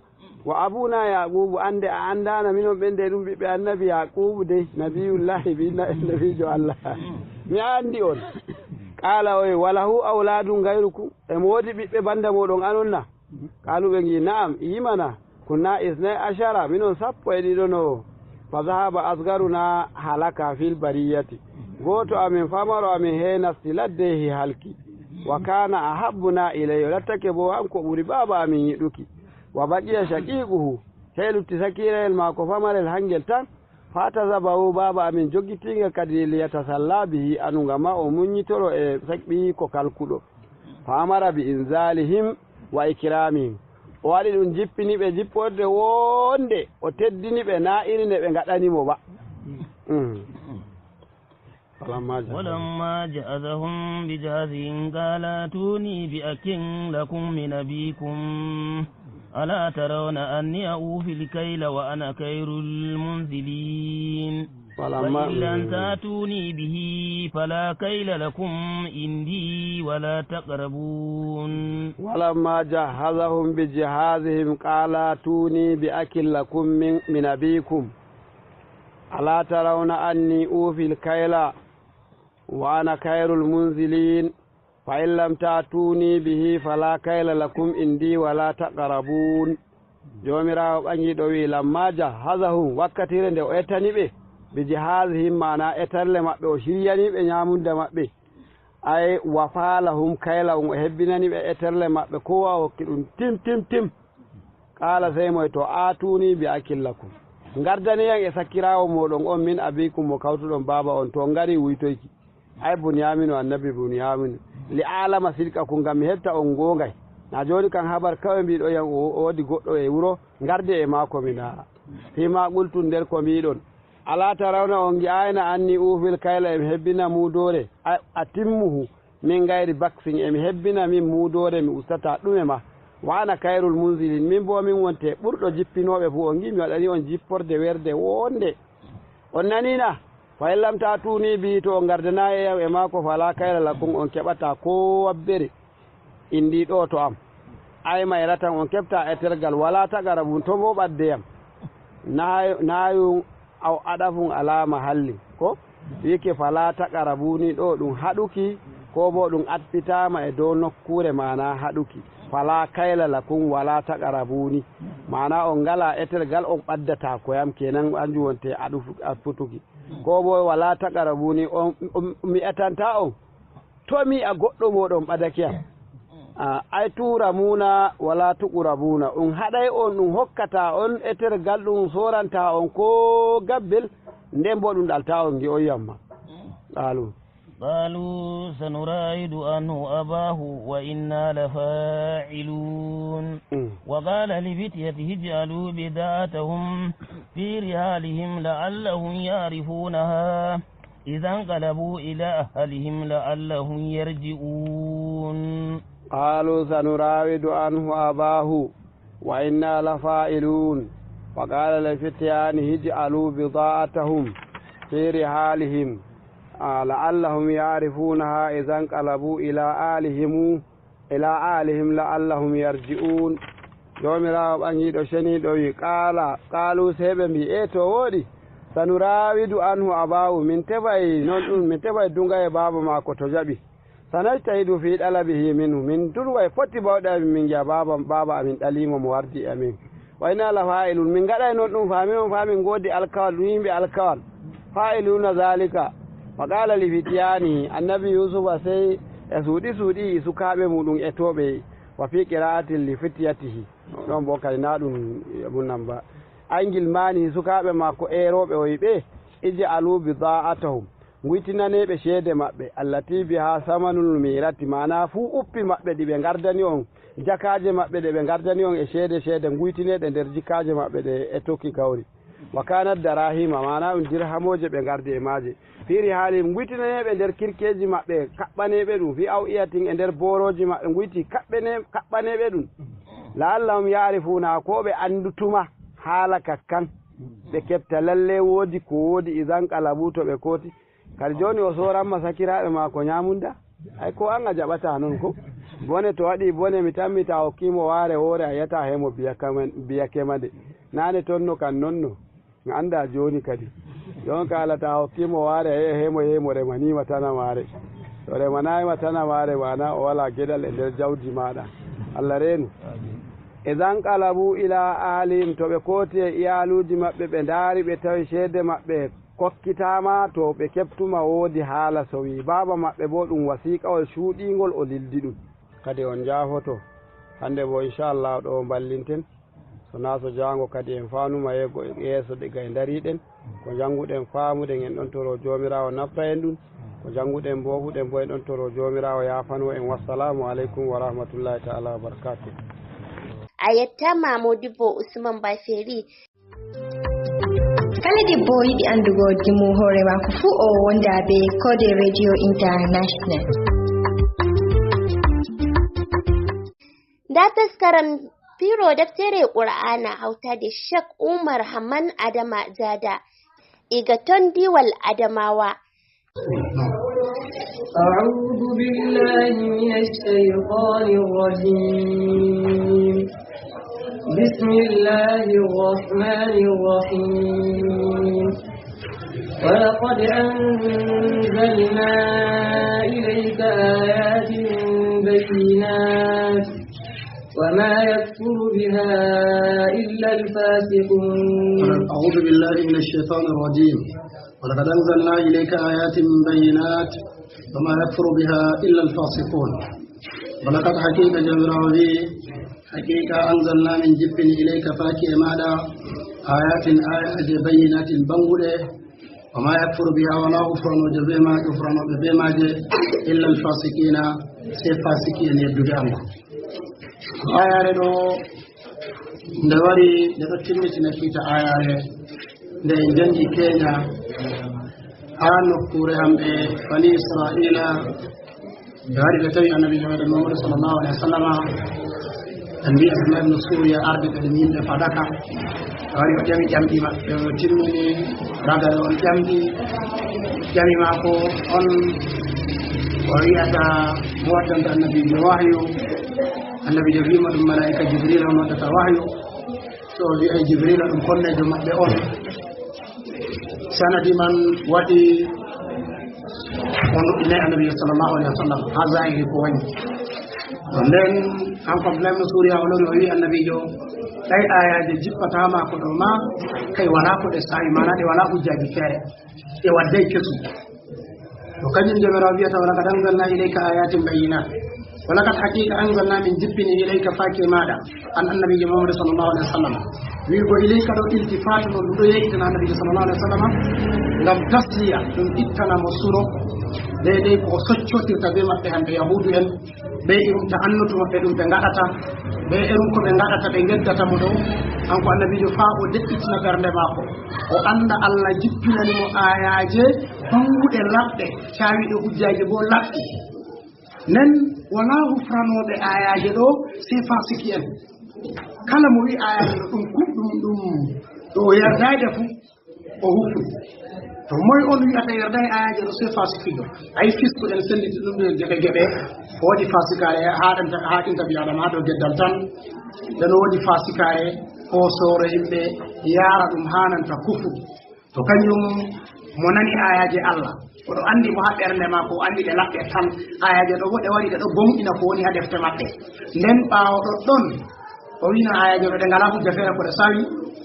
wa abuna yaqubu ande a andana minon ɓende ɗum ɓiɓɓe annabi yaqubu dey nabiyullahi nabijo allah mi andi on qala oy walahu awladun gayrukum emo woodi ɓiɓɓe banda moɗon anonna qalu ɓe gi na'am yimana kunna isnai ashara minon sappo e ɗiɗono fa zahaba asgaruna halaka fil bariyati goto amin famaro amin he nasti ladde hi halki wa kana ahabbuna ilayhi lattake bo hanko ɓuri baba amin yiɗuki wa baqiya shaqiquhu helutti sakirayel mako famarel hangel tan fata zabahu baba amin joggitingel kadi liyatasalla bihi anuga ma o muñitoro e sakɓi ko kalkuɗo famara bi inzalihim wa ikramihim o waɗi ɗum jippiniɓe jipporde wonde o teddiniɓe na iri nde ɓe gaɗanimo ba ولما جاءهم بجهازهم قال اتوني بأخ لكم من أبيكم ألا ترون أني أوفي الكيل وأنا خير المنزلين فإن لم تأتوني به فلا كيل لكم عندي ولا تقربون ولما جهزهم بجهازهم قال اتوني بأخ لكم من أبيكم ألا ترون أني أوفي الكيل وأنا خير المنزلين فإن لم تأتوني به فلا كيل لكم عندي ولا تقربون jomirawo ɓangi ɗo wi lamma jahazahum wakkatire nde o ettaniɓe bi jihazihim mana etarle maɓɓe o shiryaniɓe ñamunde maɓɓe ay wafalahum kaylahum o hebbinaniɓe eterle maɓɓe kowa hokki ɗum tim qala sey moy to atuni bi akillakum gardaniyan e sakkirawo moɗon on min abikum mo kawtuɗon baba on to ngari wuytoyki ay bunyaminu annabi bunyaminu li alama sidqakum ngam mi hetta on gongay na joni kan habar kawe mbiɗo yan o wodi goɗɗo e wuro garde e mako mina fima qultu nder ko mbiɗon ala tarawna on gi'ayna anni ufil kayla emi hebbina mudore a timmuhu min gayri baksin emi hebbina min mudore mi ustata ɗume ma wana kayrul munzilin min bo min wonte ɓurɗo jippinoɓe fu on gi mi waɗani on jipporde werde wonde on nanina fa in lam tatuni bi to on gardana e yam e mako fala kayla lakum on keɓata ko wabbere indi ɗo to am ay mayratan on keɓta etergal wala tagarabun to bo ɓaddeyam nayu aw adafun alama halli ko wike fala tagarabuni ɗo ɗum haɗuki ko bo ɗum atfitama e dow nokkure mana haɗuki fala kayla lakum wala tagarabuni mana on ngala etergal on ɓaddata koyam kenan anju wonte atfutuki ko bo wala tagarabuni on mi etanta on to mi a goɗɗo moɗon ɓadakiyam ay turamuna wala tuqrabuna on haɗay on ɗum hokkata on etergal ɗum soranta on ko gabbel nden bo ɗum ɗalta on gi on yamma قالوا سنراود عنه أباه وإنا لفاعلون وقال لفتيته اجعلوا بداعتهم في رحالهم لعلهم يعرفونها إذا انقلبوا إلى أهلهم لعلهم يرجعون قالوا سنراود عنه أباه وإنا لفاعلون وقال لفتيانه اجعلوا بضاعتهم في رحالهم لعلهم يعرفونها إذا انقلبوا إلى آلهم لعلهم يرجعون jomirawo ɓangiɗo ceniɗo wi qalu seɓe mbi e to woɗi sanurawidu anhu abahu min teɓay non ɗum min teɓay dunga e baba mako to jaɓi sanajtahidu fi ɗalabihi minhu min durway foti bawɗe amin min giya baba amin ɗalimo mo wardi amin wayna la fa'ilun min gaɗay non ɗum faami on famin godi alkawal ɗum yimɓe alkawal fa'iluna zalika wa qala li fityani annabi yusufa sey e suuɗi sukaɓe muɗum e toɓe wa fi qira'atin li fityatihi ɗon bo kadi na ɗum munnan ba angil mani sukaɓe makko eroɓe o yiɓe ij'alu bida'atahum guytinaneɓe ceede maɓɓe allati biha samanul mirati mana fuu uppi maɓɓe ɗi ɓe gardani on jakaje maɓɓe ɗe ɓe gardani on e ceede guytineɗe nder jikaje maɓɓe ɗe e tokki gawri wa kanat darahima mana dirhamoje ɓe gardi e maaje firi haali guytinaneɓe nder kirkeji maɓɓe kaɓɓaneɓe ɗum fi aw iyatin e nder boroji maɓɓe guyti kaɓɓaneɓe ɗum laallahum yarifuna ko ɓe andutuma haala kakkan ɓe kebta lalle woodi ko woodi idan qalabu to ɓe kooti kadi joni o soranma sakiraɓe ma ko ñamunda ay ko an a jaɓata noon ko bone to waɗi bone mi tammita hokkimo waare hoore a yiyata hemo biyakema de nane tonno kan nonno mi anda joni kadi jon kalata hokkimo waare a yiya hemo remanima tanamare to remanayima tanamare mana o wala gueɗal e nder jawdi maɗa Allah reenu idan qalabu ila alim to ɓe kooti e iyaluji maɓɓe ɓe daari ɓe tawi ceede maɓɓe kokkitama to ɓe keɓtuma woodi haala sowi baba maɓɓe bo ɗum wasiqawol cuuɗingol o lildi ɗum kadi on jaafoto hande bo inchallah ɗo ballinten sona so jango kadi en fanuma yeeso ɗe gay dariɗen ko janguɗen famuɗen en ɗon toro jomirawo nafta en ɗum ko janguɗen bo huɗen bo en ɗon toro jomirawo yafano en. Wassalamu aleykum wa rahmatullahi taala wa barakatuh. a yetta Mamodibo Usman Baferi. Kala debbo yiɗi andugo gimo hoore mako fu o wonda be Kode Radio International. Da taskaran Firo daftere Qur'ana hauta da Sheikh Umar Haman Adama Jada Igaton Diwal Adamawa. أعوذ بالله من الشيطان الرجيم بسم الله الرحمن الرحيم ولقد أنزلنا إليك آيات بينات وما يكفر بها إلا الفاسقون. أعوذ بالله من الشيطان الرجيم ولقد أنزلنا إليك آيات بينات وما يكفر بها إلا الفاسقون. ولقد حقيقة جبراوي حقيقة أنزلنا من جب إليك فاكي ماذا آيات بينات البنغولة وما يكفر بها ولا غفران جبما غفران بما إلا الفاسقين سيف فاسقين يدعون. آيات ndawari daga timmitina kita ayare nde en jangi Kenya ha nokkure hamɓe bani Israila ɓe wari ɓe tawi annabi meɗen Muhammad sallallahu alaihi wa sallam en mbi Abdullah ibn Suriya arde ɓe ɗum yimɓe fadaka ɓe wari o ƴami ƴamɗi maɓɓe o timmini ragare on ƴamɗi ƴami mako on o wi'ata mo waddanta annabijo wahyu annabijo wima ɗum malaika Jibril on waddata wahyu so wi ay Jibril ɗum konnejo maɓɓe on sanadi man waɗi on ine annabi sallallahu alaihi wa sallam ha zahiri ko wañi nden kanko Abdullah ibn Suriya o lori o wi annabijo ɗay ayaje jippatama ko ɗo ma kay wala ko ɗe sawi mana ɗe wala hujjaji feere ɗe wadday kesum to kañum jomirawo wiyata walaqad anzalna ilayka ayatin bayyinat walaqad haqiqa anzalna min jippini ilayka fake maɗa an annabijo Muhammad sallallahu alaihi wa sallam wigo ilayka ɗo iltifatu no ɗum ɗo yeytana annabijo sallallahu alaihi wa sallam ngam tasliya ɗum ittanamo suro deydey ko soccotirta be maɓɓe hamɓe yahudu en ɓe irum ta annutu maɓɓe ɗum ɓe gaɗata ɓe irum ko ɓe gaɗata ɓe geddata mo ɗo kanko annabijo fa o deɗɗitina ɓernde maako o anda Allah jippinanimo ayaje banguɗe laɓɗe cawiɗe hujjaji bo laɓɗi nen wala hufranoɓe ayaje ɗo c'est fasiki en kala mo wi ayaje ɗo ɗum kuɗɗum ɗo yerdade fu o hufru to moy on wiyata yerday ayaje ɗo c'est fasikijo ay fisku en senditi ɗum ɗo geɓe geɓe woodi fasikare haɗinta ɓi adama ha ɗo geddal tan nden woodi fasikare hosore yimɓe yaara ɗum hananta kufu to kañum mo nani ayaje Allah oɗo andi mo ha ɓernde ma ko andi ɗe laɓɓe tan ayaje ɗo bo ɗe wari ɗe ɗo gomɗina ko woni ha defte maɓɓe nden ɓawoɗo ɗon o wina ayaje ɗo ɗe ngala hujja feere ko ɗe sawi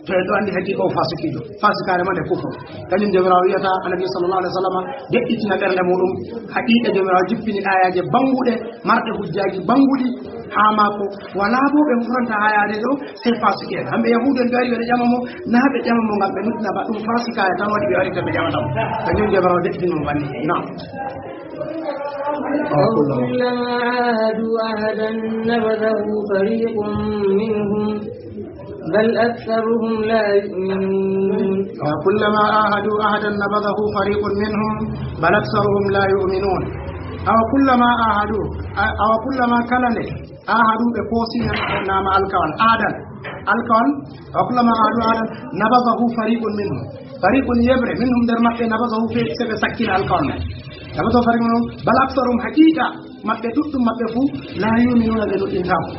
to en ɗo andi haqiqa o fasikijo fasikare ma nde kufur kañum jomirawo wiyata annabi sallallahu alaihi wa sallam deƴƴitina ɓernde muɗum haqiqa jomirawo jippini ayaje banguɗe marɗe hujjaji banguɗi ha mako wala bo ɓe furanta ayaje ɗo c'est fasiki en hamɓe yahudu en ɓe wari ɓeɗe ƴama mo na ɓe ƴama mo ngam ɓe nuɗɗina ba ɗum fasikare tan waɗi ɓe warita ɓe ƴamatamo kañum jomirawo deƴƴitini mo banni nam كلما عاهدوا عهدا نبذه فريق منهم بل أكثرهم لا يؤمنون وكلما عاهدوا عهدا نبذه فريق منهم بل أكثرهم لا يؤمنون أو كلما عاهدوا أو كلما كلني عاهدوا بقوسنا نام الكون عادا الكون وكلما عاهدوا عادا نبذه فريق منهم فريق يبرئ منهم درمت نبذه في سكين الكون نبذه فريق منهم بل أكثرهم حقيقة maɓɓe ɗuɗɗum maɓɓe fuu la yuminuna ɓe ɗuɗɗintako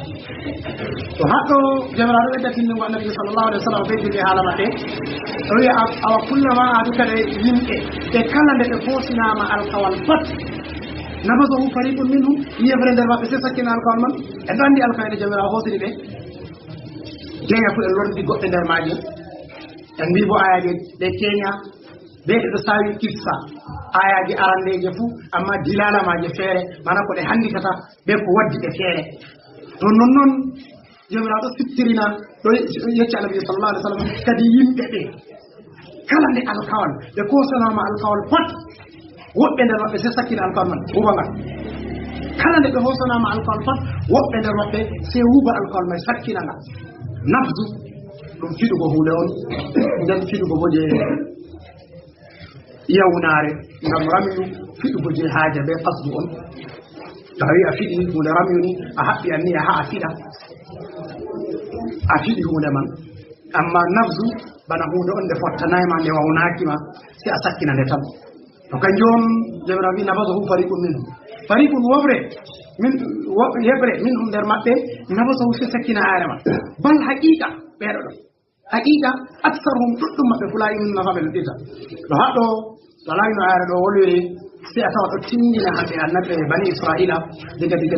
to haɗɗo jamiraɗo ɓeddatinningo annabi sallllahu alih w sallam ɓeydide haala maɓɓe o wi awa kullama adu kadi yimɓe ɓe kala nde ɓe foosinama alkawal pat nabasahu fariqum minhum yefre nder maɓɓe se sakkina alkawal man en ɗo anndi alkawal e jamiraɗo hoosiri ɓe keña fu en lordi goɗɗe nder maji en mbi bo ayaji ɗe keña ɓe ɗeɗo sawi kissa ayaji arandeje fuu amma dilalamaje feere mana ko ɗe handitata ɓe ko waddi ɗe feere to nonnoon jomiraɗo siftirina ɗo yecci annabi sallallahu alih w sallam kadi yimɓe ɓe kala nde alkawal ɓe kosanama alkawal pat woɓɓe nder maɓɓe se sakkina alkawal man wubangal kala nde ɓe hosanama alkawal pat woɓɓe nder maɓɓe se wuba alkawal may sakkinangal nafdu ɗum fiɗugo hunde on nden fiɗugo bo je yawnare ngam ramyu fiɗugo je haaja be qasdu on tawi a fiɗi hunde ramyu ni a haɓɓi anniya ha a fiɗa a fiɗi hunde man amma nafsu bana hunde on nde fottanayma nde wawnakima si a sakkina nde tan to kanjum jomiraɗo wi nabasahu fariqum minhum fariqum woɓre min yeɓre minhum nder maɓɓe nabasahu si sakkina aare ma bal haqiqa ɓeeɗo ɗo haqiqa aksaruhum ɗuɗɗum maɓɓe fula yuminuna fa ɓe ɗuɗɗita ɗo haɗɗo to layno aare ɗo wolwiri si a tawa ɗo tindina hamɓe annabi bani israila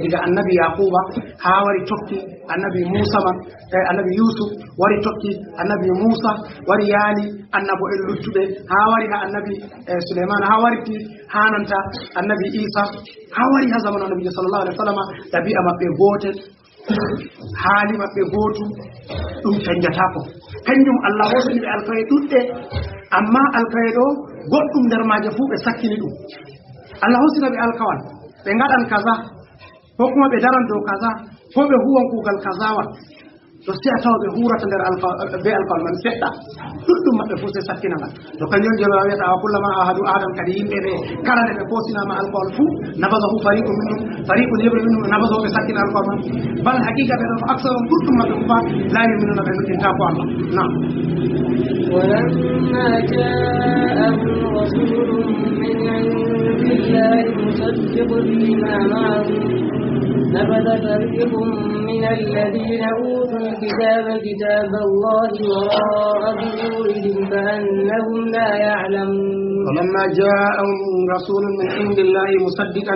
diga annabi yaquba ha wari tokki annabi musa man annabi yusuf wari tokki annabi musa wari yaali annabo en luttuɓe ha wari ha annabi souleymane ha wariti hananta annabi isa ha wari ha zamanu annabijo sallllahu alih w sallam ɗabi'a maɓɓe gootel haali maɓɓe gootu ɗum canjatako kanjum allah hosani ɓe alkaye ɗuɗɗe amma alkaye ɗo goɗɗum nder maaje fuu ɓe sakkini ɗum allah hosina ɓe alkawal ɓe ngaɗan kaza ko kuma ɓe daran dow kaza ko ɓe huwan kuugal kazawal to si a tawa ɓe hurata nder be alkawal man seɗɗa ɗuɗɗum maɓɓe fuu se sakkinangal to kañum jomiraɗo wiyata awa kullama ahadu adam kadi yimɓe ɓe kala nde ɓe kosinama alkawal fuu nabasahu fariqum minhum fariqun yeɓre minhum nabasahu ɓe sakkina alkawal man bal haqiqa ɓe ɗo ko aksarum ɗuɗɗum maɓɓe fuu fa la yuminuna ɓe nuɗɗinta ko allah nam ولما جاءهم رسول من عند الله مصدق لما معهم نبذ فريق من الذين أوتوا الكتاب كتاب الله وراء ظهورهم كأنهم لا يعلمون ولما جاءهم رسول من عند الله مصدق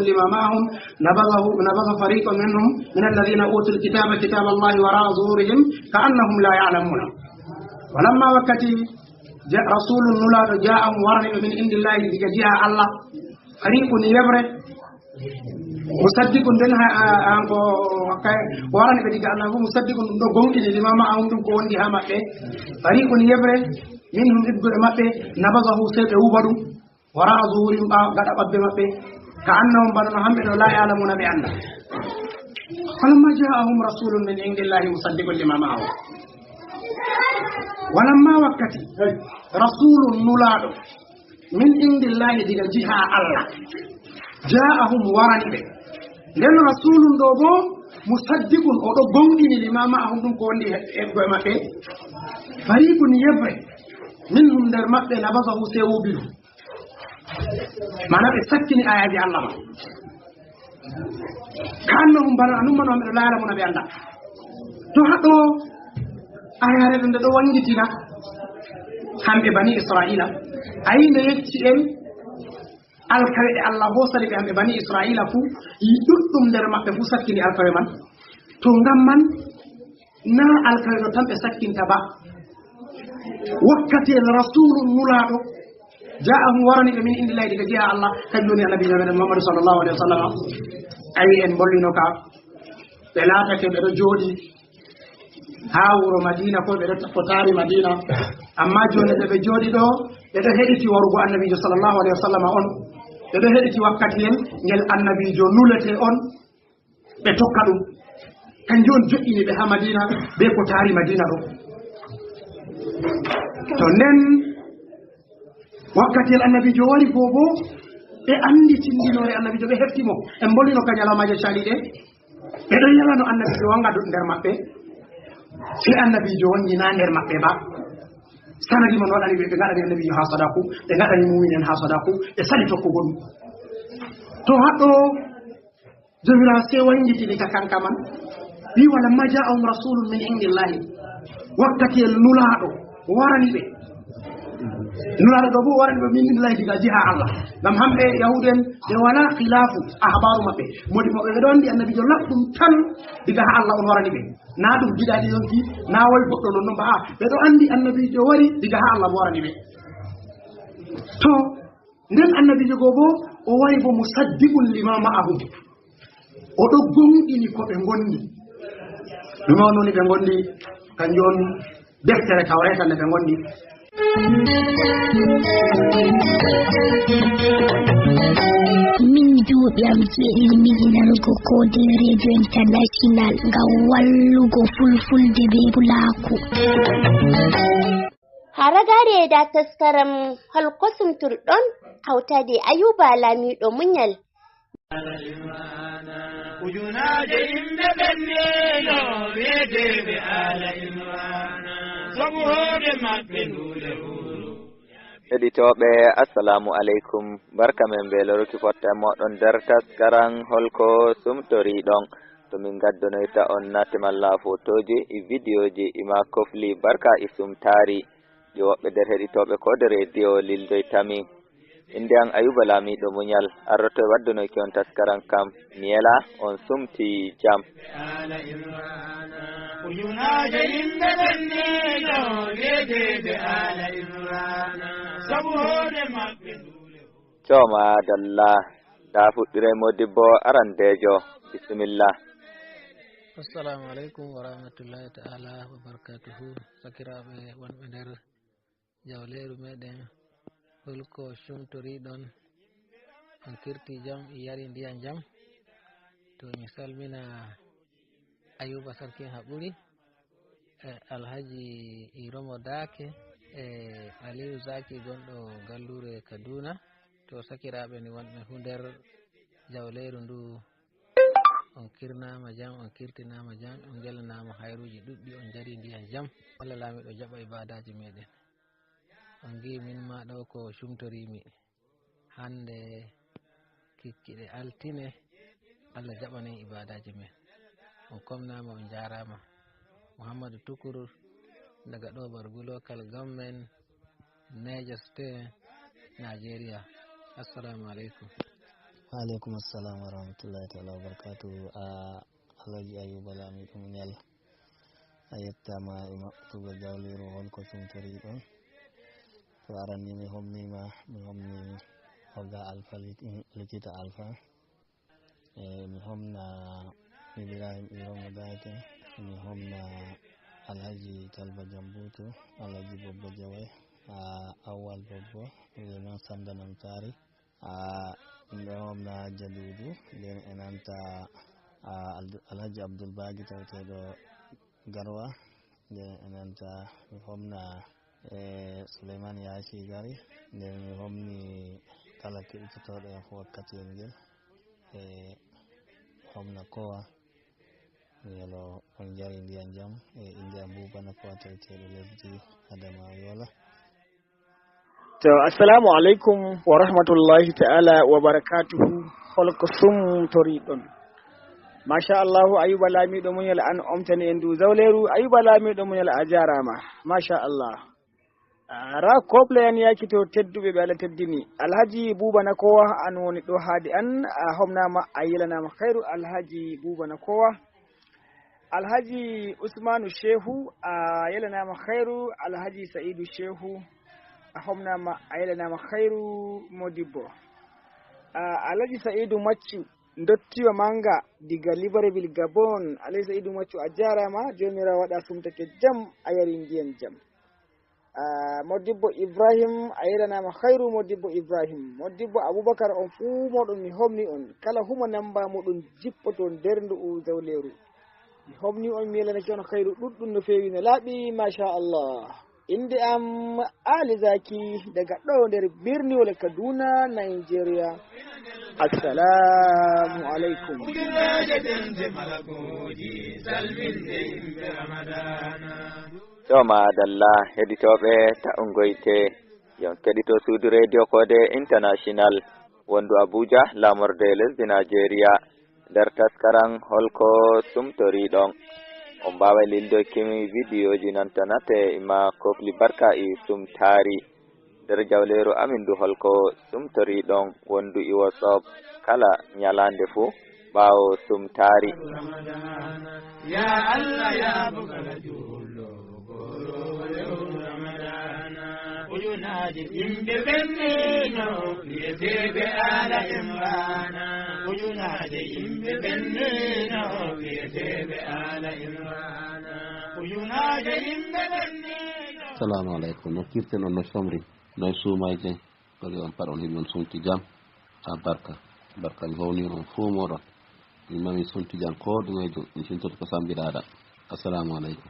لما معهم نبذ فريق منهم من الذين أوتوا الكتاب كتاب الله وراء ظهورهم كأنهم لا يعلمون ولما وقتي جاء رسول نولاد جاءهم ورن من عند الله لجاء الله فريق يبره مصدق دنها أنكو ورن بديك الله مصدق دو غونكي لما معهم دو كوندي ها مابbe فريق يبره منهم ابن مابbe نبذه سيد وبدو وراء ظهورهم غدا بابbe مابbe كأنهم بنو هم لا يعلمون بأن فلما جاءهم رسول من عند الله مصدق لما معهم ولما وقتي رسول نولاد من عند الله ديغا جهة الله جاءهم ورنبه لأن رسول دوبو مصدق أو بونغي لما معهم دون كوندي إبغى مابه فريق يبغى منهم در مابه نبذه سيوبيو معناه سكني آيات الله كأنهم بنو من لا يعلمون بأن تو ayare ɗum nde ɗo wangitina hamɓe bani israila ayi nde yetti en alkawe ɗe allah hosani ɓe hamɓe bani israila fuu yi ɗuɗɗum nder maɓɓe fuu sakkini alkawe man to ngam man na alkawe ɗo tan ɓe sakkinta ba wakkati el rasulu nulaɗo ja'ahum warani ɓe min indillahi diga jeeya allah kanjum woni annabijo meɗen muhammadu sallllahu alih wa sallam ayi en bollino ka ɓe laatake ɓe ɗo jooɗi ha wuro madina ko ɓeɗo ko taari madina amma joni ɓe jooɗi ɗo ɓeɗo heɗiti warugo annabijo sallllahu alih wa sallam on ɓeɗo heɗiti wakkati en ngel annabijo nulete on ɓe tokka ɗum kanjum on joƴƴini ɓe ha madina be ko taari madina ɗo to nden wakkatiyel annabijo wari bobo ɓe andi tindinore annabijo ɓe heftimo en bollino ka ñalawmaje cali ɗe ɓeɗo yalano annabijo wanga nder maɓɓe si annabijo wonñina nder maɓɓe ba sanadi mon waɗani ɓe gaɗani annabijo ha sadaku ɓe gaɗani muminen ha sadaku ɓe sali tokkugo ɗum to haɗɗo jomirawo se wayjitini ka kanka man wi walamma ja'ahum rasulun min indillahi wakkatiyel nulaɗo warani ɓe nulaɗo ɗo bo warani ɓe min indillahi diga jiha Allah ngam hamɓe yahuden ɓe wala khilafu ahbaru maɓɓe modi mo ɓe ɗo andi annabijo laɓɗum tan diga ha Allah on warani ɓe na ɗum giɗaɗi yonki na woy goɗɗo non noon ba ɓe ɗo andi annabijo wari diga ha Allah mo warani ɓe to nden annabijo go bo o wari bo musaddiqun lima ma'ahum o ɗo gonɗini ko ɓe gondi ɗum on woni ɓe gondi kanjum on deftere tawreta nde ɓe gondi min duuɓi am jeɗimi nanugo kode radio international ngam wallugo fulfulde be pulaku haragare da taskaram halkosum turɗon hawtade ayuba lamiɗo munyal ujunaje yimɓe ɓenneɗo weedeɓe ala imrana sabu hoore maɓɓe nduuɗe huuru heɗitoɓe assalamu aleykum barka men be loruki fotta moɗon nder taskaran holko sumtoriɗon to min gaddonoyta on natemalla photoji e vidéoji ima kofli barka e sumtari ɗi woɓɓe nder heɗitoɓe kode radio lildoytami inde an ayuba lamiɗo muñal arroto e waddunoyki on taskaran kam miyela on sumti jam ujunaje yimɓe ɓenneɗo weedeɓe ala imrana sabu hoore maɓɓe coma dalla da fuɗɗire modibbo arandejo bisimillah. assalamu aleykum wa rahmatullahi ta'ala wa barakatuhu sakiraɓe wonɓe nder jawleru meɗen holko sumtoriɗon on kirti jam e yari ndiyan jam to mi salmina ayuba sarkin haɓuri alhaji iromo dake aliyu zaki gonɗo gallure kaduna to sakiraɓe ni wonɓe fu nder jawleru ndu on kirnama jam on kirtinama jam on gelnama hayruji ɗuɗɗi on jari ndiyan jam Allah lamiɗo jaɓa ibadaji meɗen on gi min ma ɗo ko sumtorimi hande kikkiɗe altine Allah jaɓanen ibadaji men on komnama on jarama Muhammadu Tukur daga ɗo Bargu local government Niger State Nigeria. Assalamu alaikum. Wa alaikum assalam wa rahmatullahi ta'ala wa barakatuh. Alhaji Ayuba Lamiɗo Muñal a yettama e maɓɓutugo jawleru holko sumtori ɗon to aranni mi hommi hogga alpha likita alpha mi homna Ibrahim Iromo Dake mi homna Alhaji Talba Jambutu Alhaji Bobbo Jawai Awal Bobbo non Sandanam Tari mi homna Jadudu nden enanta Alhaji Abdul Bagi tawteɗo Garwa nden enanta mi homna Suleiman Yashi Gari nden mi homni kala keɗitotoɗo en fo wakkatiyel ngel homna kowa yelo on jari ndiyan jam inde Abubana ko tawteɗo lesdi Adama Yola. To assalamu alaikum wa rahmatullahi ta'ala wa barakatuhu holko sumtoriɗon masha Allah Ayuba Lamiɗo Muñal an omtani en du zawleru Ayuba Lamiɗo Muñal a jarama masha Allah ra koble en yakito tedduɓe ɓe Allah teddini Alhaji Bubana Kowa an woni ɗo haadi an a homnama a yelanama khairu Alhaji Bubana Kowa Alhaji Usmanu Shehu a yelanama khairu Alhaji Sa'idu Shehu a homnama a yelanama khairu Modibbo Alhaji Sa'idu Maccu dottiwa manga diga Libreville Gabon Alhaji Sa'idu Maccu a jarama jomirawo waɗa sumtake jam a yari ndiyan jam Modibbo Ibrahim a yelanama khairu Modibbo Ibrahim Modibbo Abubakar on fuu moɗon mi homni on kala huma namba moɗon jippoto nder ndu zawleru hobni on miyelanake on khairu ɗuɗɗum no fewi no laaɓi machallah. Inde am Ali Zaki daga ɗo nder birniwol Kaduna Nigeria. Assalamu alaikum. To madalla heɗitoɓe ta'ungoyte yon keɗito suudu radio Kode International wondu Abuja lamorde lesdi Nigeria nder taskaran holko sumtori ɗon. On mbawa lildo kimi vidéoji nantanate ima kofli barka e sumtari nder jawleru amin du holko sumtori ɗon wondu i WhatsApp kala nyalande fu ɓawo sumtari. Ya Allah ya bugala jullo ujunaji imbe bennino yetebe ala imrana ujunaji imbe bennino yetebe ala imrana ujunaji imbe bennino. Assalamu alaikum. No kirten on no somri no suumayje kali on par on heɓi on sunti jam ha barka mi howni on fuu moɗon mi mami sunti jam ko ɗumejo mi sintoto ko sambiraɗa. Assalamu alaikum.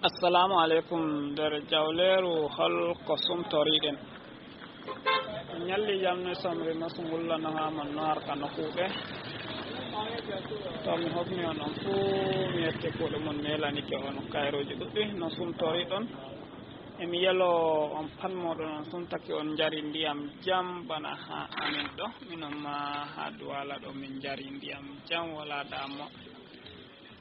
Assalamu alaikum. nder jawleru holko sumtoriɗen ñalli jam no somri no sungullano ha mon no harka no kuuɓe to mi hofni on on fuu mi yetti kuuɗe mon melanike on kayruji ɗuɗɗi no sumtoriɗon emi yelo on pat moɗon on sumtaki on jari ndiyam jam bana ha amin ɗo minon ma ha Duwala ɗo min jari ndiyam jam wala damo.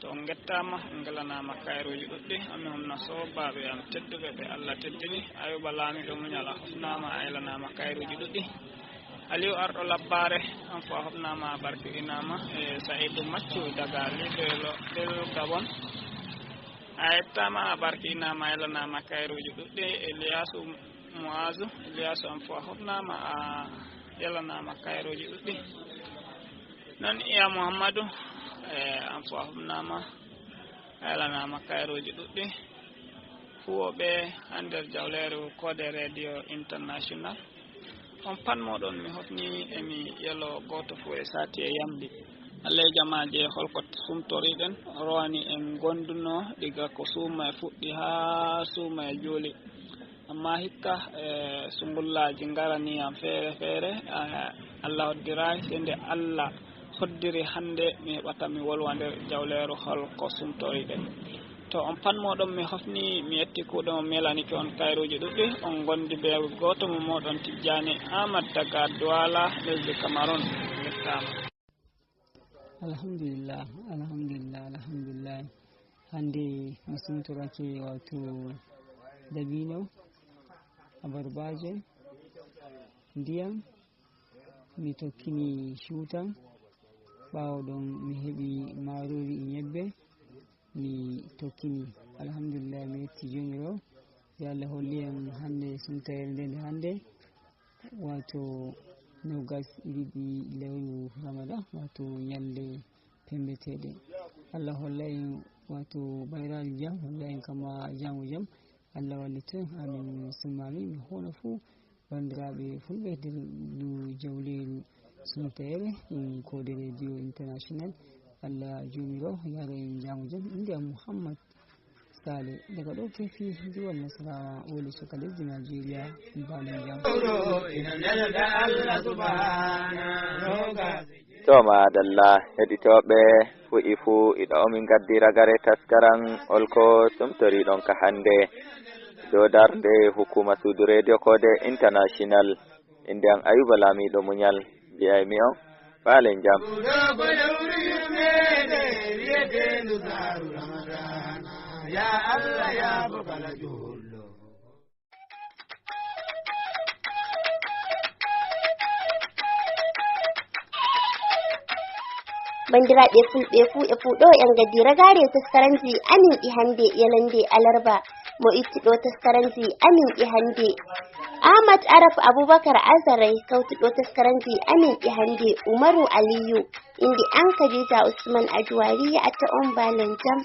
To gettama ngelanama kayruji ɗuɗɗi ami homna sobaɓe am tedduɓe ɓe Allah teddini Ayuba Lamiɗo muñal a hofnama a yelanama kayruji ɗuɗɗi. Aliou Arɗo Labbare on fo a hofnama a barkiɗinama e Saïdou Maccu daga Libelo ɗel Gabon a yettama a barkiɗinama a yelanama kayruji ɗuɗɗi. Eliasu Moazu Eliasu on fo a hofnama a yelanama kayruji ɗuɗɗi. Non iya Mouhammadou an fo a hofnama a yelanama kayruji ɗuɗɗi. Huwoɓe ha nder jawleru Kode Radio International on pat moɗon mi hofni emi yelo goto fo e sati e yamdi. Allah jamaje holko sumtoriɗen rowani en gonduno diga ko suuma e fuɗɗi ha suuma e jooli amma hikka sungullaji garani am feere feere Allah hoddiray sende Allah hoddiri hande mi heɓata mi wolwa nder jawleru holko sumtoriɗen. To on pat moɗon mi hofni mi yetti kuuɗe mo melanike on kayruji ɗuɗɗi on gondi be goto mo moɗon Tijjani Ahmad daga Duwala lesdi Cameroon. Yettama. Alhamdulillah hande mi sumtorake wato dabino abarbaje ndiyam mi tokkini shutan ɓawo ɗon mi heɓi marori e ñebbe mi tokkini. Alhamdulillah mi yetti jomirawo yo Allah holli en hande sumtayere nde hande wato nogas ɗiɗi lewru Ramadan wato ñalde pembeteɗe. Allah holla en wato bayraji jam holla en kama jamu jam Allah wallito amin summami mi hono fuu bandiraɓe fulɓe du jawleru sumtayere Kode Radio International. Allah jomirawo yaro en jamu jam. Inde am Muhammad Sale daga ɗo kefi diwal Nasarawa woli suka lesdi Nigeria balen jam. To madalla heɗitoɓe fuɗi fuu iɗo omin gaddi ragare taskaran holko sumtori ɗon ka hande dow darde hukuma suudu radio Kode International. Inde an Ayuba Lamiɗo muñal mbiyaymi on balen jam. Ya Allah ya bugala jullo bandiraɓe fulɓe fuu e fuɗo en gaddi ragare taskaranji amin ɗi hande yalande alarba mo ittiɗo taskaranji amin ɗi hande Ahmad Araf Abubakar Azarai kautuɗo taskaranji amin ɗi hande Umaru Aliyu indi an Khadija Usman Ajwari a ta on balen jam.